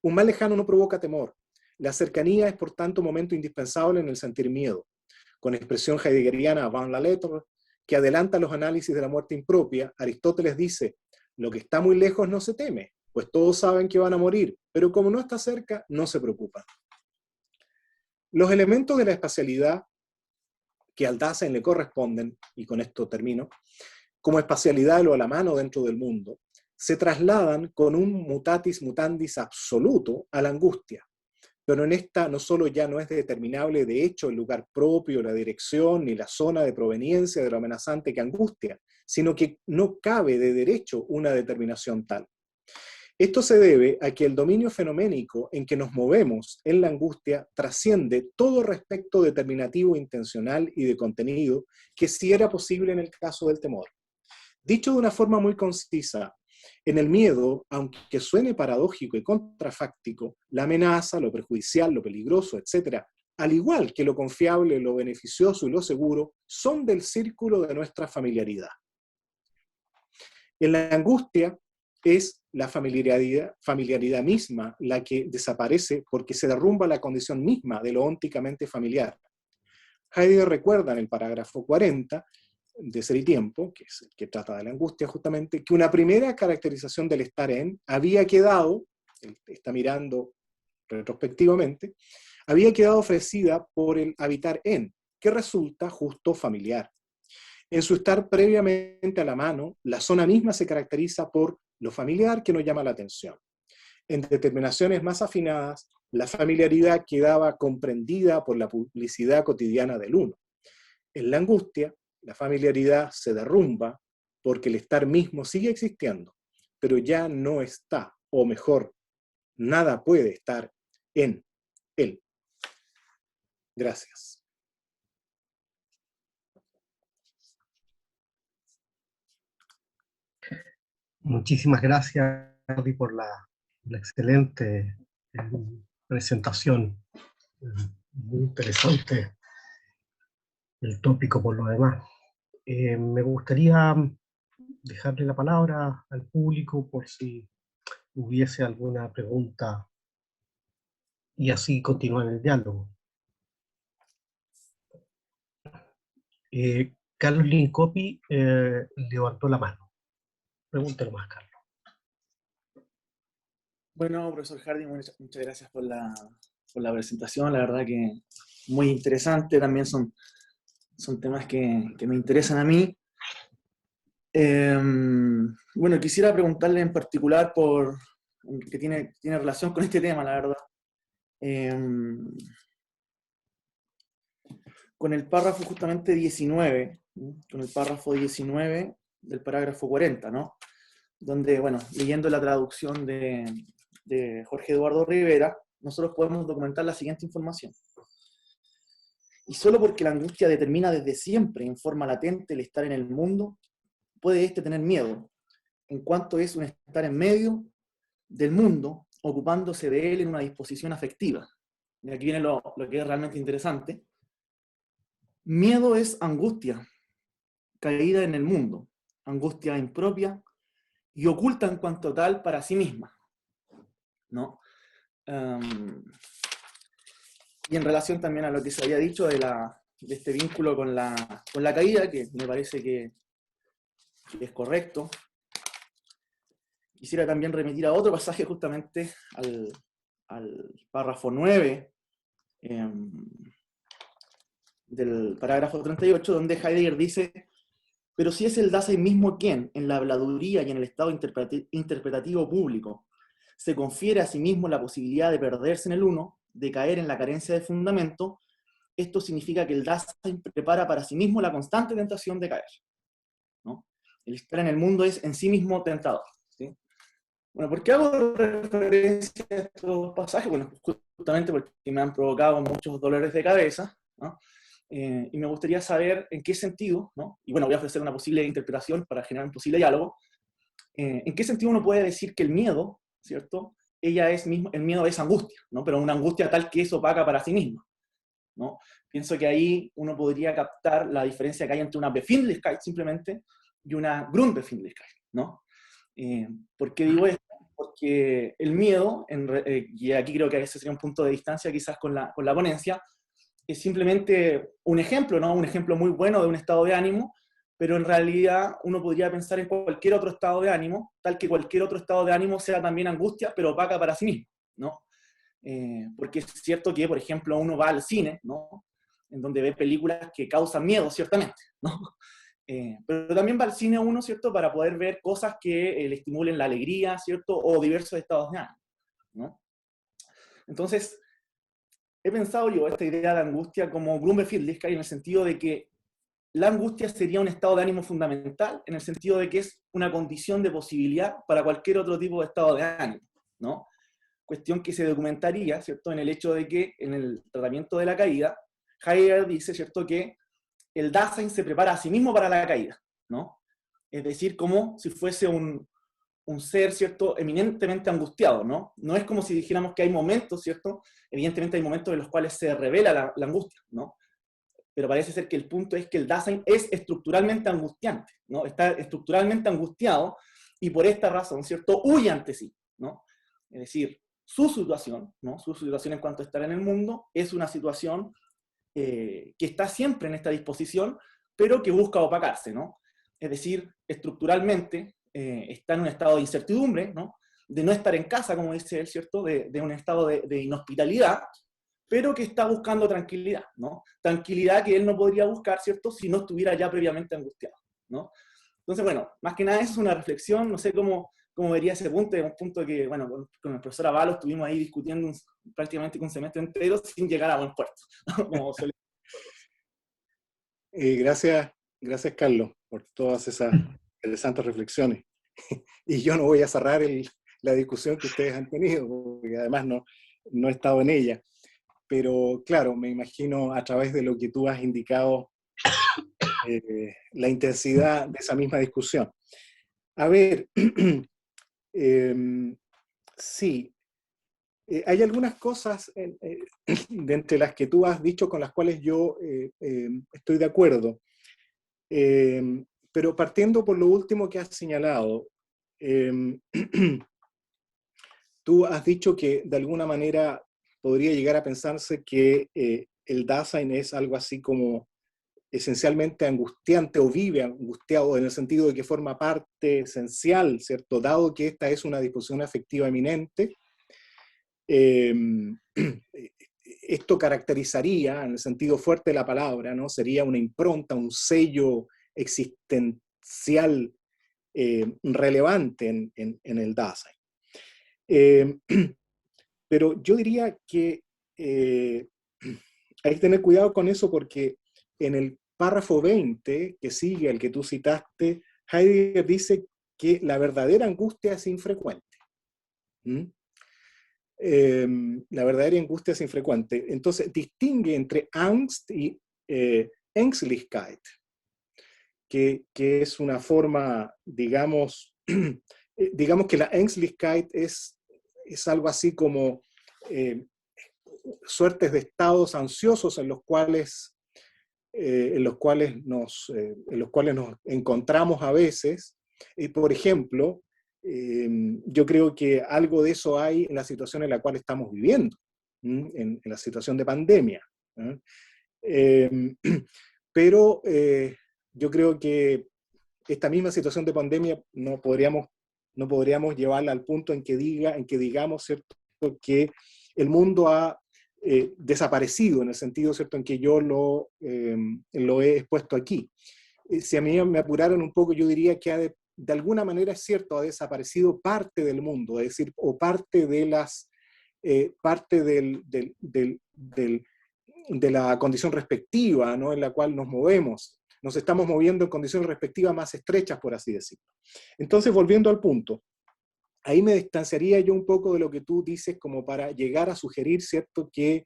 Un mal lejano no provoca temor. La cercanía es por tanto un momento indispensable en el sentir miedo. Con expresión heideggeriana avant la lettre, que adelanta los análisis de la muerte impropia, Aristóteles dice, lo que está muy lejos no se teme, pues todos saben que van a morir, pero como no está cerca, no se preocupan. Los elementos de la espacialidad que al Dasein le corresponden, y con esto termino, como espacialidad de lo a la mano dentro del mundo, se trasladan con un mutatis mutandis absoluto a la angustia. Pero en esta no solo ya no es determinable de hecho el lugar propio, la dirección, ni la zona de proveniencia de lo amenazante que angustia, sino que no cabe de derecho una determinación tal. Esto se debe a que el dominio fenoménico en que nos movemos en la angustia trasciende todo respecto determinativo intencional y de contenido que sí era posible en el caso del temor. Dicho de una forma muy concisa, en el miedo, aunque suene paradójico y contrafáctico, la amenaza, lo perjudicial, lo peligroso, etc., al igual que lo confiable, lo beneficioso y lo seguro, son del círculo de nuestra familiaridad. En la angustia es la familiaridad misma la que desaparece porque se derrumba la condición misma de lo ónticamente familiar. Heidegger recuerda en el parágrafo 40 de Ser y Tiempo, que es el que trata de la angustia justamente, que una primera caracterización del estar en había quedado, él está mirando retrospectivamente, había quedado ofrecida por el habitar en, que resulta justo familiar. En su estar previamente a la mano, la zona misma se caracteriza por lo familiar que nos llama la atención. En determinaciones más afinadas, la familiaridad quedaba comprendida por la publicidad cotidiana del uno. En la angustia, la familiaridad se derrumba porque el estar mismo sigue existiendo, pero ya no está, o mejor, nada puede estar en él. Gracias. Muchísimas gracias, Gaby, por la excelente presentación. Muy interesante el tópico por lo demás. Me gustaría dejarle la palabra al público por si hubiese alguna pregunta y así continuar el diálogo. Carlos Lincopi levantó la mano. Pregúntelo más, Carlos. Bueno, profesor Harding, muchas gracias por la presentación. La verdad que muy interesante. También son temas que me interesan a mí. Bueno, quisiera preguntarle en particular que tiene relación con este tema, la verdad. Con el párrafo justamente 19, ¿no? Con el párrafo 19 del parágrafo 40, ¿no? Donde, bueno, leyendo la traducción de Jorge Eduardo Rivera, nosotros podemos documentar la siguiente información. Y solo porque la angustia determina desde siempre en forma latente el estar en el mundo, puede éste tener miedo, en cuanto es un estar en medio del mundo, ocupándose de él en una disposición afectiva. Y aquí viene lo que es realmente interesante. Miedo es angustia, caída en el mundo, angustia impropia y oculta en cuanto tal para sí misma, ¿no? Y en relación también a lo que se había dicho de este vínculo con la caída, que me parece que es correcto, quisiera también remitir a otro pasaje justamente al párrafo 9 del parágrafo 38, donde Heidegger dice: pero si es el Dasein mismo quien, en la habladuría y en el estado interpretativo público, se confiere a sí mismo la posibilidad de perderse en el uno, de caer en la carencia de fundamento, esto significa que el Dasein prepara para sí mismo la constante tentación de caer, ¿no? El estar en el mundo es en sí mismo tentador, ¿sí? Bueno, ¿por qué hago referencia a estos pasajes? Bueno, justamente porque me han provocado muchos dolores de cabeza, ¿no? Y me gustaría saber en qué sentido, ¿no? Y bueno, voy a ofrecer una posible interpretación para generar un posible diálogo. ¿En qué sentido uno puede decir que el miedo, ¿cierto? El miedo es angustia, ¿no? Pero una angustia tal que es opaca para sí misma, ¿no? Pienso que ahí uno podría captar la diferencia que hay entre una Befindlichkeit simplemente y una Grundbefindlichkeit, ¿no? ¿Por qué digo esto? Porque el miedo, y aquí creo que ese sería un punto de distancia quizás con la ponencia, es simplemente un ejemplo, ¿no? Un ejemplo muy bueno de un estado de ánimo, pero en realidad uno podría pensar en cualquier otro estado de ánimo, tal que cualquier otro estado de ánimo sea también angustia, pero opaca para sí mismo, ¿no? Porque es cierto que, por ejemplo, uno va al cine, ¿no? En donde ve películas que causan miedo, ciertamente, ¿no? Pero también va al cine uno, ¿cierto? Para poder ver cosas que le estimulen la alegría, ¿cierto? O diversos estados de ánimo, ¿no? Entonces, he pensado yo esta idea de angustia como Grundbefindlichkeit en el sentido de que la angustia sería un estado de ánimo fundamental, en el sentido de que es una condición de posibilidad para cualquier otro tipo de estado de ánimo, ¿no? Cuestión que se documentaría, ¿cierto? En el hecho de que en el tratamiento de la caída, Heidegger dice, ¿cierto?, que el Dasein se prepara a sí mismo para la caída, ¿no? Es decir, como si fuese un ser, ¿cierto?, eminentemente angustiado, ¿no? No es como si dijéramos que hay momentos, ¿cierto? Evidentemente hay momentos en los cuales se revela la angustia, ¿no? Pero parece ser que el punto es que el Dasein es estructuralmente angustiante, ¿no? Está estructuralmente angustiado y por esta razón, ¿cierto?, huye ante sí, ¿no? Es decir, su situación, ¿no?, su situación en cuanto a estar en el mundo, es una situación que está siempre en esta disposición, pero que busca opacarse, ¿no? Es decir, estructuralmente está en un estado de incertidumbre, ¿no?, de no estar en casa, como dice él, ¿cierto?, de un estado de inhospitalidad, pero que está buscando tranquilidad, ¿no? Tranquilidad que él no podría buscar, ¿cierto?, si no estuviera ya previamente angustiado, ¿no? Entonces, bueno, más que nada eso es una reflexión, no sé cómo vería ese punto, es un punto que, bueno, con el profesor Avalo estuvimos ahí discutiendo prácticamente un semestre entero sin llegar a buen puerto, ¿no? Como suele. Gracias, Carlos, por todas esas interesantes reflexiones. Y yo no voy a cerrar la discusión que ustedes han tenido, porque además no he estado en ella. Pero claro, me imagino a través de lo que tú has indicado la intensidad de esa misma discusión. A ver, sí, hay algunas cosas de entre las que tú has dicho con las cuales yo estoy de acuerdo. Pero partiendo por lo último que has señalado, tú has dicho que de alguna manera podría llegar a pensarse que el Dasein es algo así como esencialmente angustiante o vive angustiado en el sentido de que forma parte esencial, ¿cierto? Dado que esta es una disposición afectiva eminente, esto caracterizaría, en el sentido fuerte de la palabra, ¿no? Sería una impronta, un sello existencial relevante en el Dasein. Pero yo diría que hay que tener cuidado con eso porque en el párrafo 20, que sigue el que tú citaste, Heidegger dice que la verdadera angustia es infrecuente. La verdadera angustia es infrecuente. Entonces, distingue entre Angst y Ängstlichkeit, que es una forma, digamos, digamos que la Ängstlichkeit es algo así como suertes de estados ansiosos en los cuales nos encontramos a veces. Por ejemplo, yo creo que algo de eso hay en la situación en la cual estamos viviendo, en la situación de pandemia. Pero yo creo que esta misma situación de pandemia no podríamos llevarla al punto en que digamos, ¿cierto?, que el mundo ha desaparecido, en el sentido, ¿cierto?, en que yo lo he expuesto aquí. Si a mí me apuraron un poco, yo diría que de alguna manera es cierto, ha desaparecido parte del mundo, es decir, o parte de de la condición respectiva, ¿no?, en la cual nos movemos. Nos estamos moviendo en condiciones respectivas más estrechas, por así decirlo. Entonces, volviendo al punto, ahí me distanciaría yo un poco de lo que tú dices como para llegar a sugerir, ¿cierto?, que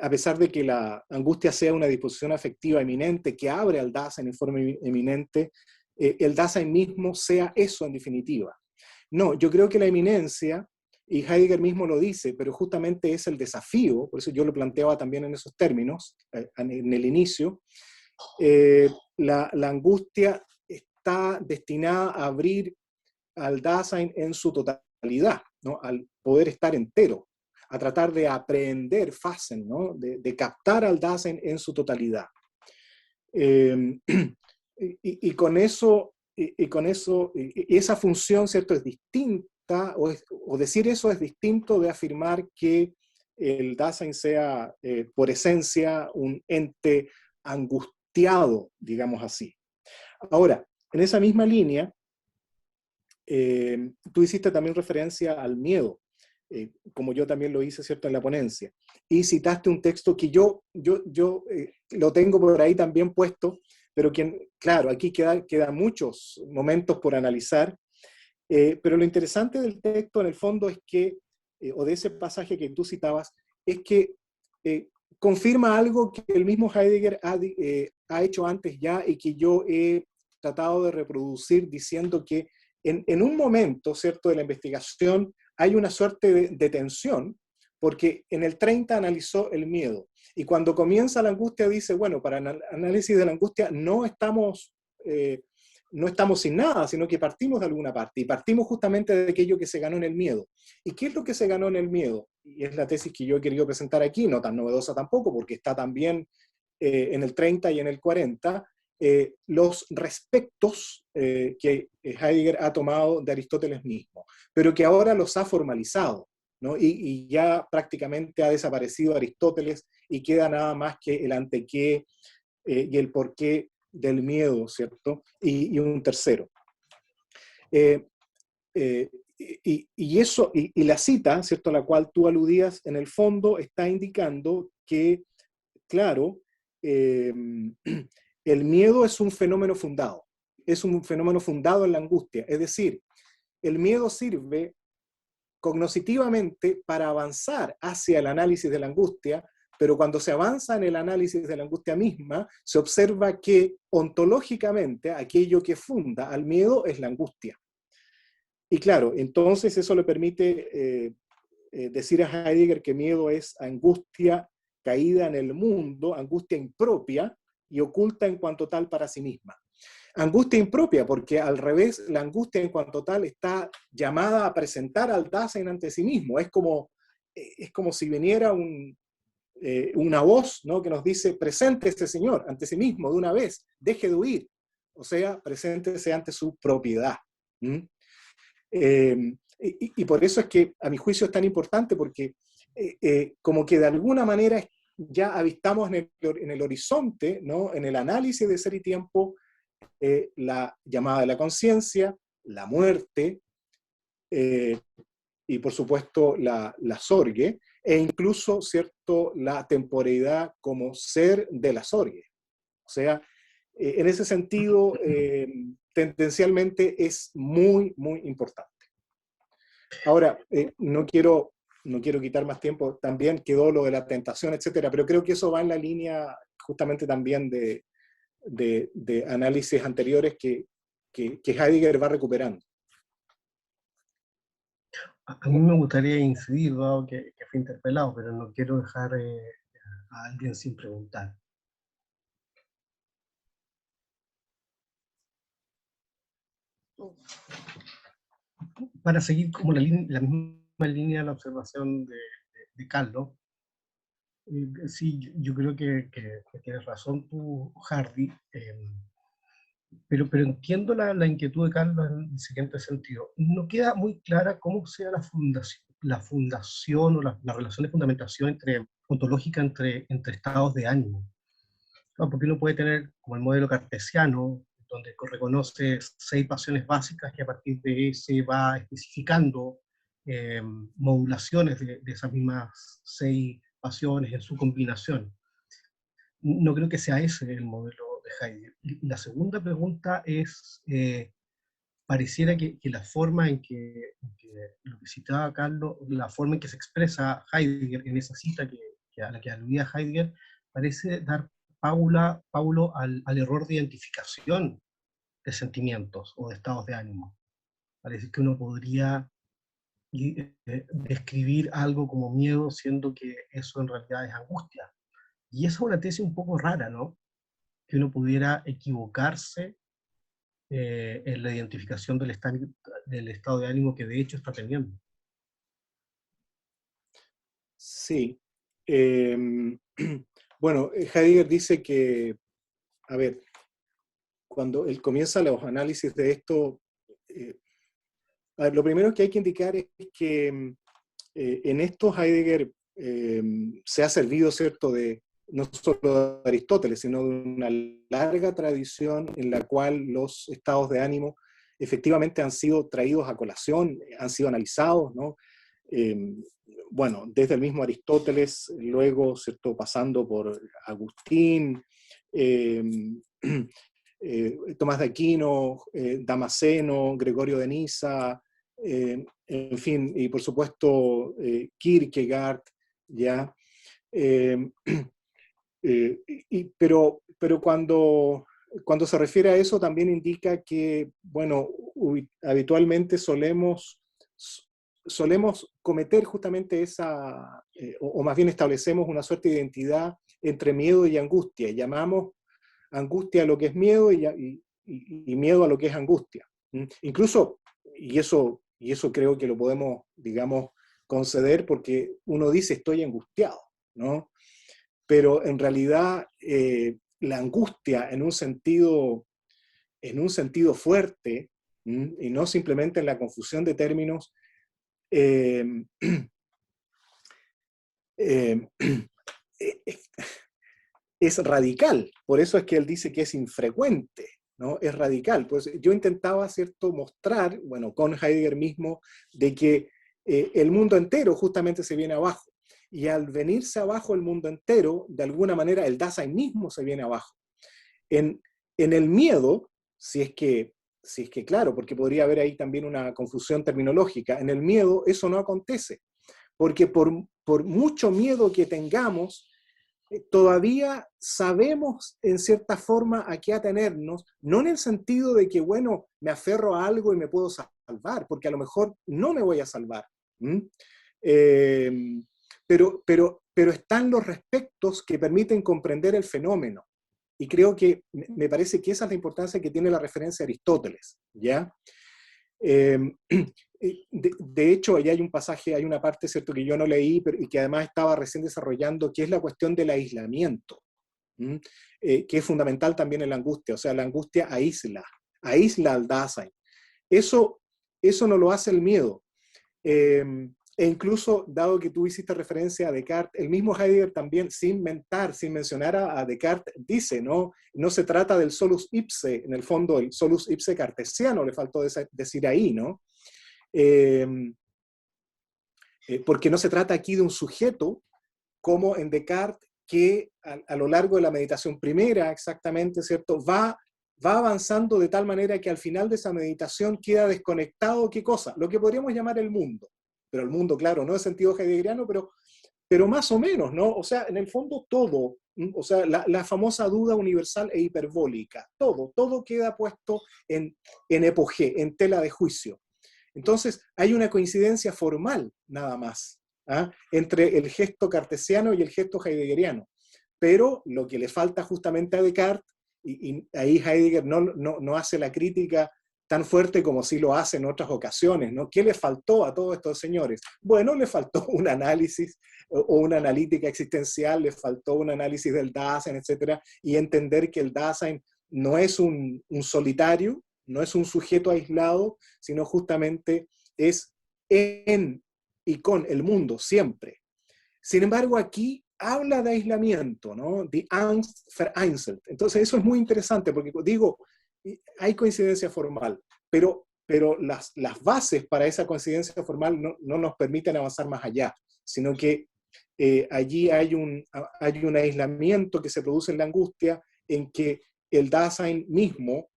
a pesar de que la angustia sea una disposición afectiva eminente que abre al Dasein en forma eminente, el Dasein mismo sea eso en definitiva. No, yo creo que la eminencia, y Heidegger mismo lo dice, pero justamente es el desafío, por eso yo lo planteaba también en esos términos, en el inicio, la angustia está destinada a abrir al Dasein en su totalidad, ¿no?, al poder estar entero, a tratar de aprehender Fassen, ¿no?, de captar al Dasein en su totalidad. Y con eso, esa función, ¿cierto?, es distinta, o decir eso es distinto de afirmar que el Dasein sea, por esencia, un ente angustiado, digamos así. Ahora, en esa misma línea, tú hiciste también referencia al miedo, como yo también lo hice, ¿cierto?, en la ponencia, y citaste un texto que yo lo tengo por ahí también puesto, pero que, claro, aquí quedan muchos momentos por analizar, pero lo interesante del texto en el fondo es que, o de ese pasaje que tú citabas, es que confirma algo que el mismo Heidegger ha hecho antes ya y que yo he tratado de reproducir diciendo que en un momento, ¿cierto?, de la investigación hay una suerte de tensión, porque en el 30 analizó el miedo, y cuando comienza la angustia dice, bueno, para el análisis de la angustia no estamos sin nada, sino que partimos de alguna parte, y partimos justamente de aquello que se ganó en el miedo. ¿Y qué es lo que se ganó en el miedo? Y es la tesis que yo he querido presentar aquí, no tan novedosa tampoco, porque está también en el 30 y en el 40, los respectos que Heidegger ha tomado de Aristóteles mismo, pero que ahora los ha formalizado, ¿no? Y ya prácticamente ha desaparecido Aristóteles y queda nada más que el ante qué y el porqué del miedo, ¿cierto? Y un tercero. Y eso, y la cita, ¿cierto?, a la cual tú aludías, en el fondo está indicando que, claro, el miedo es un fenómeno fundado en la angustia, es decir, el miedo sirve cognitivamente para avanzar hacia el análisis de la angustia, pero cuando se avanza en el análisis de la angustia misma, se observa que ontológicamente aquello que funda al miedo es la angustia. Y claro, entonces eso le permite decir a Heidegger que miedo es angustia caída en el mundo, angustia impropia y oculta en cuanto tal para sí misma. Angustia impropia, porque al revés, la angustia en cuanto tal está llamada a presentar al Dasein ante sí mismo. Es como si viniera una voz, ¿no?, que nos dice, presente este señor ante sí mismo de una vez, deje de huir. O sea, preséntese ante su propiedad. Y por eso es que a mi juicio es tan importante, porque como que de alguna manera ya avistamos en el horizonte, ¿no?, en el análisis de ser y tiempo, la llamada de la conciencia, la muerte, y por supuesto la sorgue, e incluso, ¿cierto?, la temporeidad como ser de la sorgue. O sea, en ese sentido, tendencialmente es muy, muy importante. Ahora, no quiero quitar más tiempo, también quedó lo de la tentación, etcétera, pero creo que eso va en la línea justamente también de análisis anteriores que Heidegger va recuperando. A mí me gustaría incidir, dado que fue interpelado, pero no quiero dejar a alguien sin preguntar. Para seguir como la misma línea de la observación de Carlos, sí, yo creo que tienes razón tú, Hardy, pero entiendo la inquietud de Carlos en el siguiente sentido. No queda muy clara cómo sea la fundación o la relación de fundamentación ontológica entre estados de ánimo. No, porque uno puede tener, como el modelo cartesiano, donde reconoce 6 pasiones básicas que a partir de ese va especificando modulaciones de esas mismas 6 pasiones en su combinación. No creo que sea ese el modelo de Heidegger. Y la segunda pregunta es, pareciera que la forma en que lo que citaba Carlos, la forma en que se expresa Heidegger en esa cita a la que aludía Heidegger, parece dar Paulo al error de identificación de sentimientos o de estados de ánimo. Parece que uno podría describir algo como miedo, siendo que eso en realidad es angustia. Y esa es una tesis un poco rara, ¿no? Que uno pudiera equivocarse en la identificación del estado de ánimo que de hecho está teniendo. Sí. Bueno, Heidegger dice que, a ver, cuando él comienza los análisis de esto, a ver, lo primero que hay que indicar es que en esto Heidegger se ha servido, ¿cierto?, no solo de Aristóteles, sino de una larga tradición en la cual los estados de ánimo efectivamente han sido traídos a colación, han sido analizados, ¿no? Bueno, desde el mismo Aristóteles, luego, ¿cierto?, pasando por Agustín, Tomás de Aquino, Damasceno, Gregorio de Niza, en fin, y por supuesto Kierkegaard, ¿ya? pero cuando se refiere a eso también indica que, bueno, habitualmente solemos cometer justamente esa, o más bien establecemos una suerte de identidad entre miedo y angustia. Llamamos angustia a lo que es miedo y miedo a lo que es angustia. Incluso, y eso creo que lo podemos, digamos, conceder porque uno dice estoy angustiado, ¿no? Pero en realidad la angustia en un sentido fuerte, y no simplemente en la confusión de términos, eh, eh, es radical. Por eso es que él dice que es infrecuente, ¿no? Es radical. Pues yo intentaba, ¿cierto?, mostrar, bueno, con Heidegger mismo, de que el mundo entero justamente se viene abajo. Y al venirse abajo el mundo entero, de alguna manera el Dasein mismo se viene abajo. En el miedo, si es que claro, porque podría haber ahí también una confusión terminológica, en el miedo eso no acontece, porque por mucho miedo que tengamos, todavía sabemos en cierta forma a qué atenernos, no en el sentido de que, bueno, me aferro a algo y me puedo salvar, porque a lo mejor no me voy a salvar. Pero están los respectos que permiten comprender el fenómeno. Y creo que me parece que esa es la importancia que tiene la referencia a Aristóteles, ¿ya? De hecho, allá hay un pasaje, hay una parte, ¿cierto?, que yo no leí, pero, y que además estaba recién desarrollando, que es la cuestión del aislamiento, que es fundamental también en la angustia. O sea, la angustia aísla al Dasein. Eso no lo hace el miedo. E incluso, dado que tú hiciste referencia a Descartes, el mismo Heidegger también, sin mencionar a Descartes, dice, no se trata del solus ipse, en el fondo el solus ipse cartesiano, le faltó decir ahí, ¿no? Porque no se trata aquí de un sujeto, como en Descartes, que a lo largo de la meditación primera, exactamente, ¿cierto?, va avanzando de tal manera que al final de esa meditación queda desconectado, ¿qué cosa? Lo que podríamos llamar el mundo. Pero el mundo, claro, no en sentido heideggeriano, pero más o menos, ¿no? O sea, en el fondo todo, o sea, la famosa duda universal e hiperbólica, todo queda puesto en epogé, en tela de juicio. Entonces, hay una coincidencia formal, nada más, entre el gesto cartesiano y el gesto heideggeriano. Pero lo que le falta justamente a Descartes, y ahí Heidegger no hace la crítica tan fuerte como sí lo hace en otras ocasiones, ¿no? ¿Qué le faltó a todos estos señores? Bueno, le faltó un análisis o una analítica existencial, le faltó un análisis del Dasein, etc. Y entender que el Dasein no es un solitario, no es un sujeto aislado, sino justamente es en y con el mundo, siempre. Sin embargo, aquí habla de aislamiento, ¿no? Die Angst vereinzelt. Entonces eso es muy interesante, porque digo, hay coincidencia formal, pero las bases para esa coincidencia formal no nos permiten avanzar más allá, sino que allí hay un aislamiento que se produce en la angustia, en que el Dasein mismo,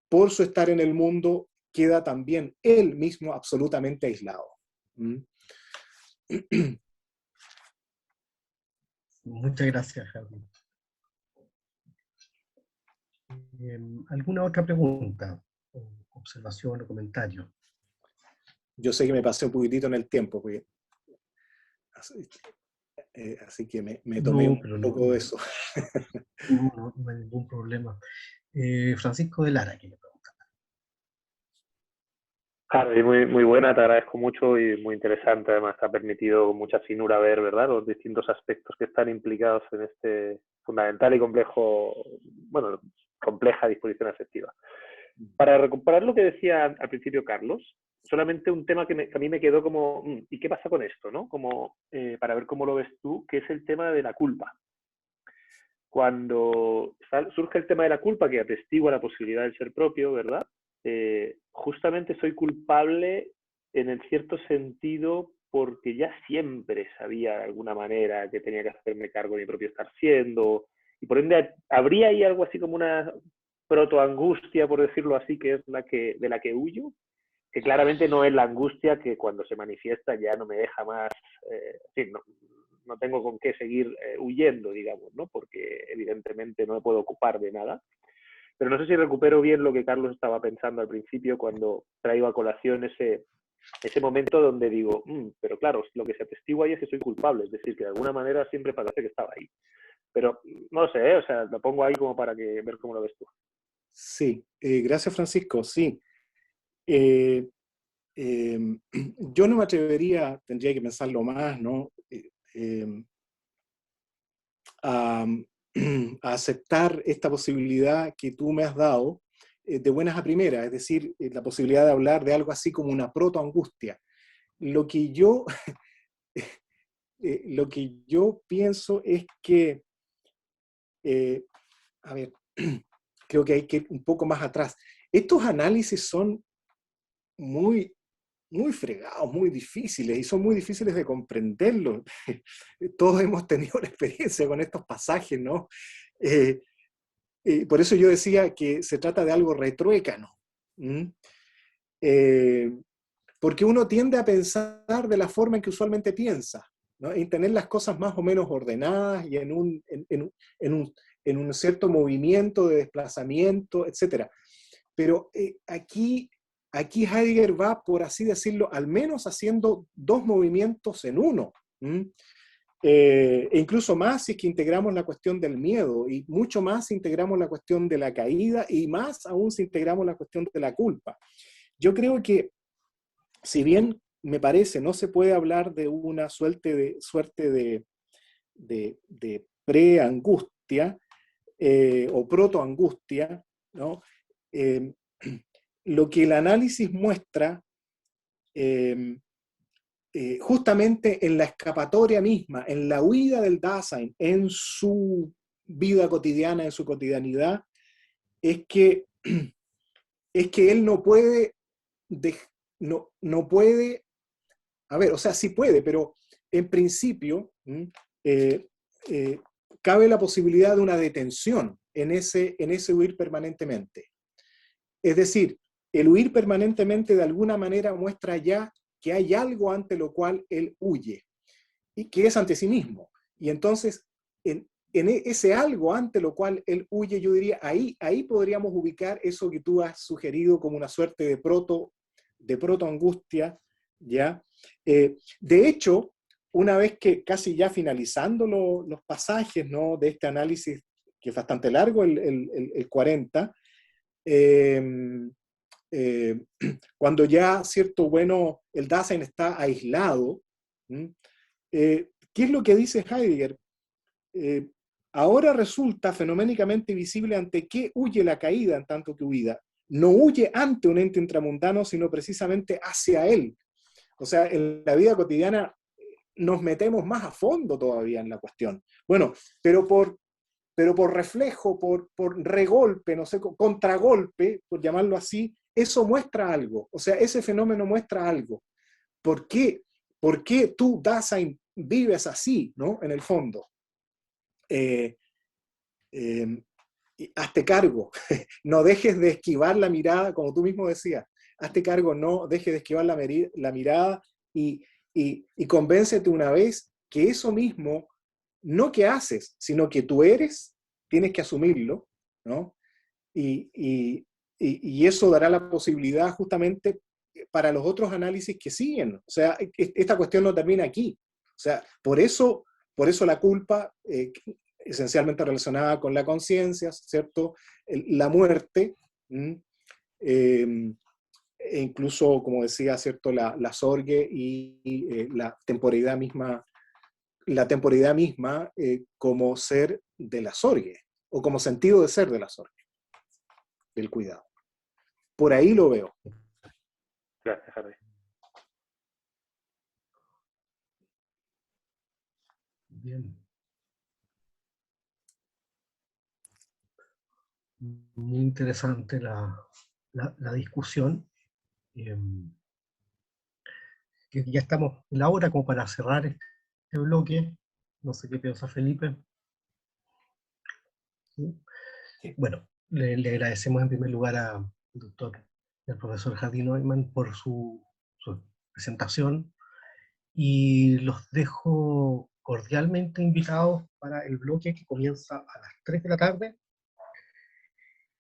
por su estar en el mundo, queda también él mismo absolutamente aislado. Muchas gracias, Javi. ¿Alguna otra pregunta, observación o comentario? Yo sé que me pasé un poquitito en el tiempo, porque, así que me tomé un poco de eso. No hay ningún problema. Francisco de Lara, que le pregunta. Claro, y muy buena, te agradezco mucho y muy interesante. Además, te ha permitido mucha finura ver, ¿verdad?, los distintos aspectos que están implicados en este fundamental y compleja disposición afectiva. Para recuperar lo que decía al principio Carlos, solamente un tema que a mí me quedó como, ¿y qué pasa con esto?, ¿no? Como, para ver cómo lo ves tú, que es el tema de la culpa. Cuando surge el tema de la culpa, que atestigua la posibilidad del ser propio, ¿verdad? Justamente soy culpable en el cierto sentido porque ya siempre sabía de alguna manera que tenía que hacerme cargo de mi propio estar siendo, y por ende habría ahí algo así como una protoangustia, por decirlo así, que es de la que huyo, que claramente no es la angustia que cuando se manifiesta ya no me deja más, no tengo con qué seguir huyendo, digamos, ¿no? Porque evidentemente no me puedo ocupar de nada. Pero no sé si recupero bien lo que Carlos estaba pensando al principio cuando traigo a colación ese momento donde digo, pero claro, lo que se atestigua ahí es que soy culpable, es decir, que de alguna manera siempre parece que estaba ahí. Pero no lo sé, o sea, lo pongo ahí como para ver cómo lo ves tú. Sí, gracias Francisco, sí. Yo no me atrevería, tendría que pensarlo más, ¿no? A, a aceptar esta posibilidad que tú me has dado de buenas a primeras, es decir, la posibilidad de hablar de algo así como una protoangustia. Lo que yo, lo que yo pienso es que, a ver, creo que hay que ir un poco más atrás. Estos análisis son muy, muy fregados, muy difíciles, y son muy difíciles de comprenderlos. Todos hemos tenido la experiencia con estos pasajes, ¿no? Por eso yo decía que se trata de algo retruécano. Porque uno tiende a pensar de la forma en que usualmente piensa, ¿no? En tener las cosas más o menos ordenadas y en un cierto movimiento de desplazamiento, etc. Pero aquí Heidegger va, por así decirlo, al menos haciendo dos movimientos en uno. E incluso más si es que integramos la cuestión del miedo, y mucho más si integramos la cuestión de la caída, y más aún si integramos la cuestión de la culpa. Yo creo que, si bien me parece, no se puede hablar de una suerte de pre-angustia o proto-angustia, ¿no? Lo que el análisis muestra, justamente en la escapatoria misma, en la huida del Dasein, en su vida cotidiana, en su cotidianidad, es que él no puede, no puede, a ver, o sea, sí puede, pero en principio cabe la posibilidad de una detención en ese huir permanentemente. Es decir, el huir permanentemente de alguna manera muestra ya que hay algo ante lo cual él huye, y que es ante sí mismo. Y entonces, en ese algo ante lo cual él huye, yo diría, ahí podríamos ubicar eso que tú has sugerido como una suerte de proto-angustia, ¿ya? De hecho, una vez que casi ya finalizando los pasajes, ¿no?, de este análisis, que es bastante largo, el 40, cuando ya, cierto, bueno, el Dasein está aislado, ¿qué es lo que dice Heidegger? Ahora resulta fenoménicamente visible ante qué huye la caída en tanto que huida. No huye ante un ente intramundano, sino precisamente hacia él. O sea, en la vida cotidiana nos metemos más a fondo todavía en la cuestión. Bueno, pero por reflejo, por regolpe, no sé, contragolpe, por llamarlo así, eso muestra algo. O sea, ese fenómeno muestra algo. ¿Por qué tú, Dasein, vives así, ¿no? En el fondo. Hazte cargo. No dejes de esquivar la mirada, como tú mismo decías. Hazte cargo, no dejes de esquivar la mirada y convéncete una vez que eso mismo, no que haces, sino que tú eres, tienes que asumirlo, ¿no? Y eso dará la posibilidad justamente para los otros análisis que siguen. O sea, esta cuestión no termina aquí. O sea, por eso la culpa, esencialmente relacionada con la conciencia, ¿cierto? La muerte, e incluso, como decía, ¿cierto?, la sorgue y la temporalidad misma como ser de la sorgue, o como sentido de ser de la sorgue, del cuidado. Por ahí lo veo. Gracias, Harry. Bien. Muy interesante la discusión. Que ya estamos en la hora como para cerrar este bloque. No sé qué piensa Felipe. ¿Sí? Sí. Bueno, le agradecemos en primer lugar al doctor, al profesor Hardy Neumann por su presentación, y los dejo cordialmente invitados para el bloque que comienza a las 3 de la tarde.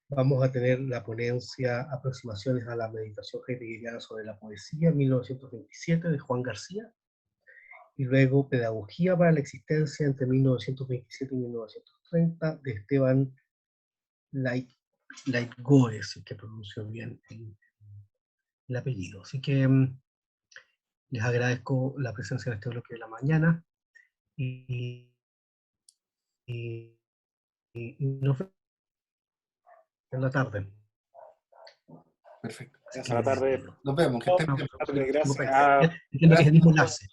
Vamos a tener la ponencia Aproximaciones a la meditación heideggeriana sobre la poesía, 1927, de Juan García, y luego Pedagogía para la existencia entre 1927 y 1930, de Esteban Lightgoe, si que pronuncio bien el apellido. Así que les agradezco la presencia en este bloque de la mañana, y nos vemos en la tarde. Perfecto. A la tarde. Nos vemos, que estén bien. Gracias. Entiendo que es el mismo enlace.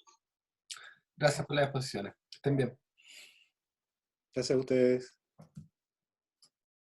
Gracias por las exposiciones. Que estén bien. Gracias a ustedes.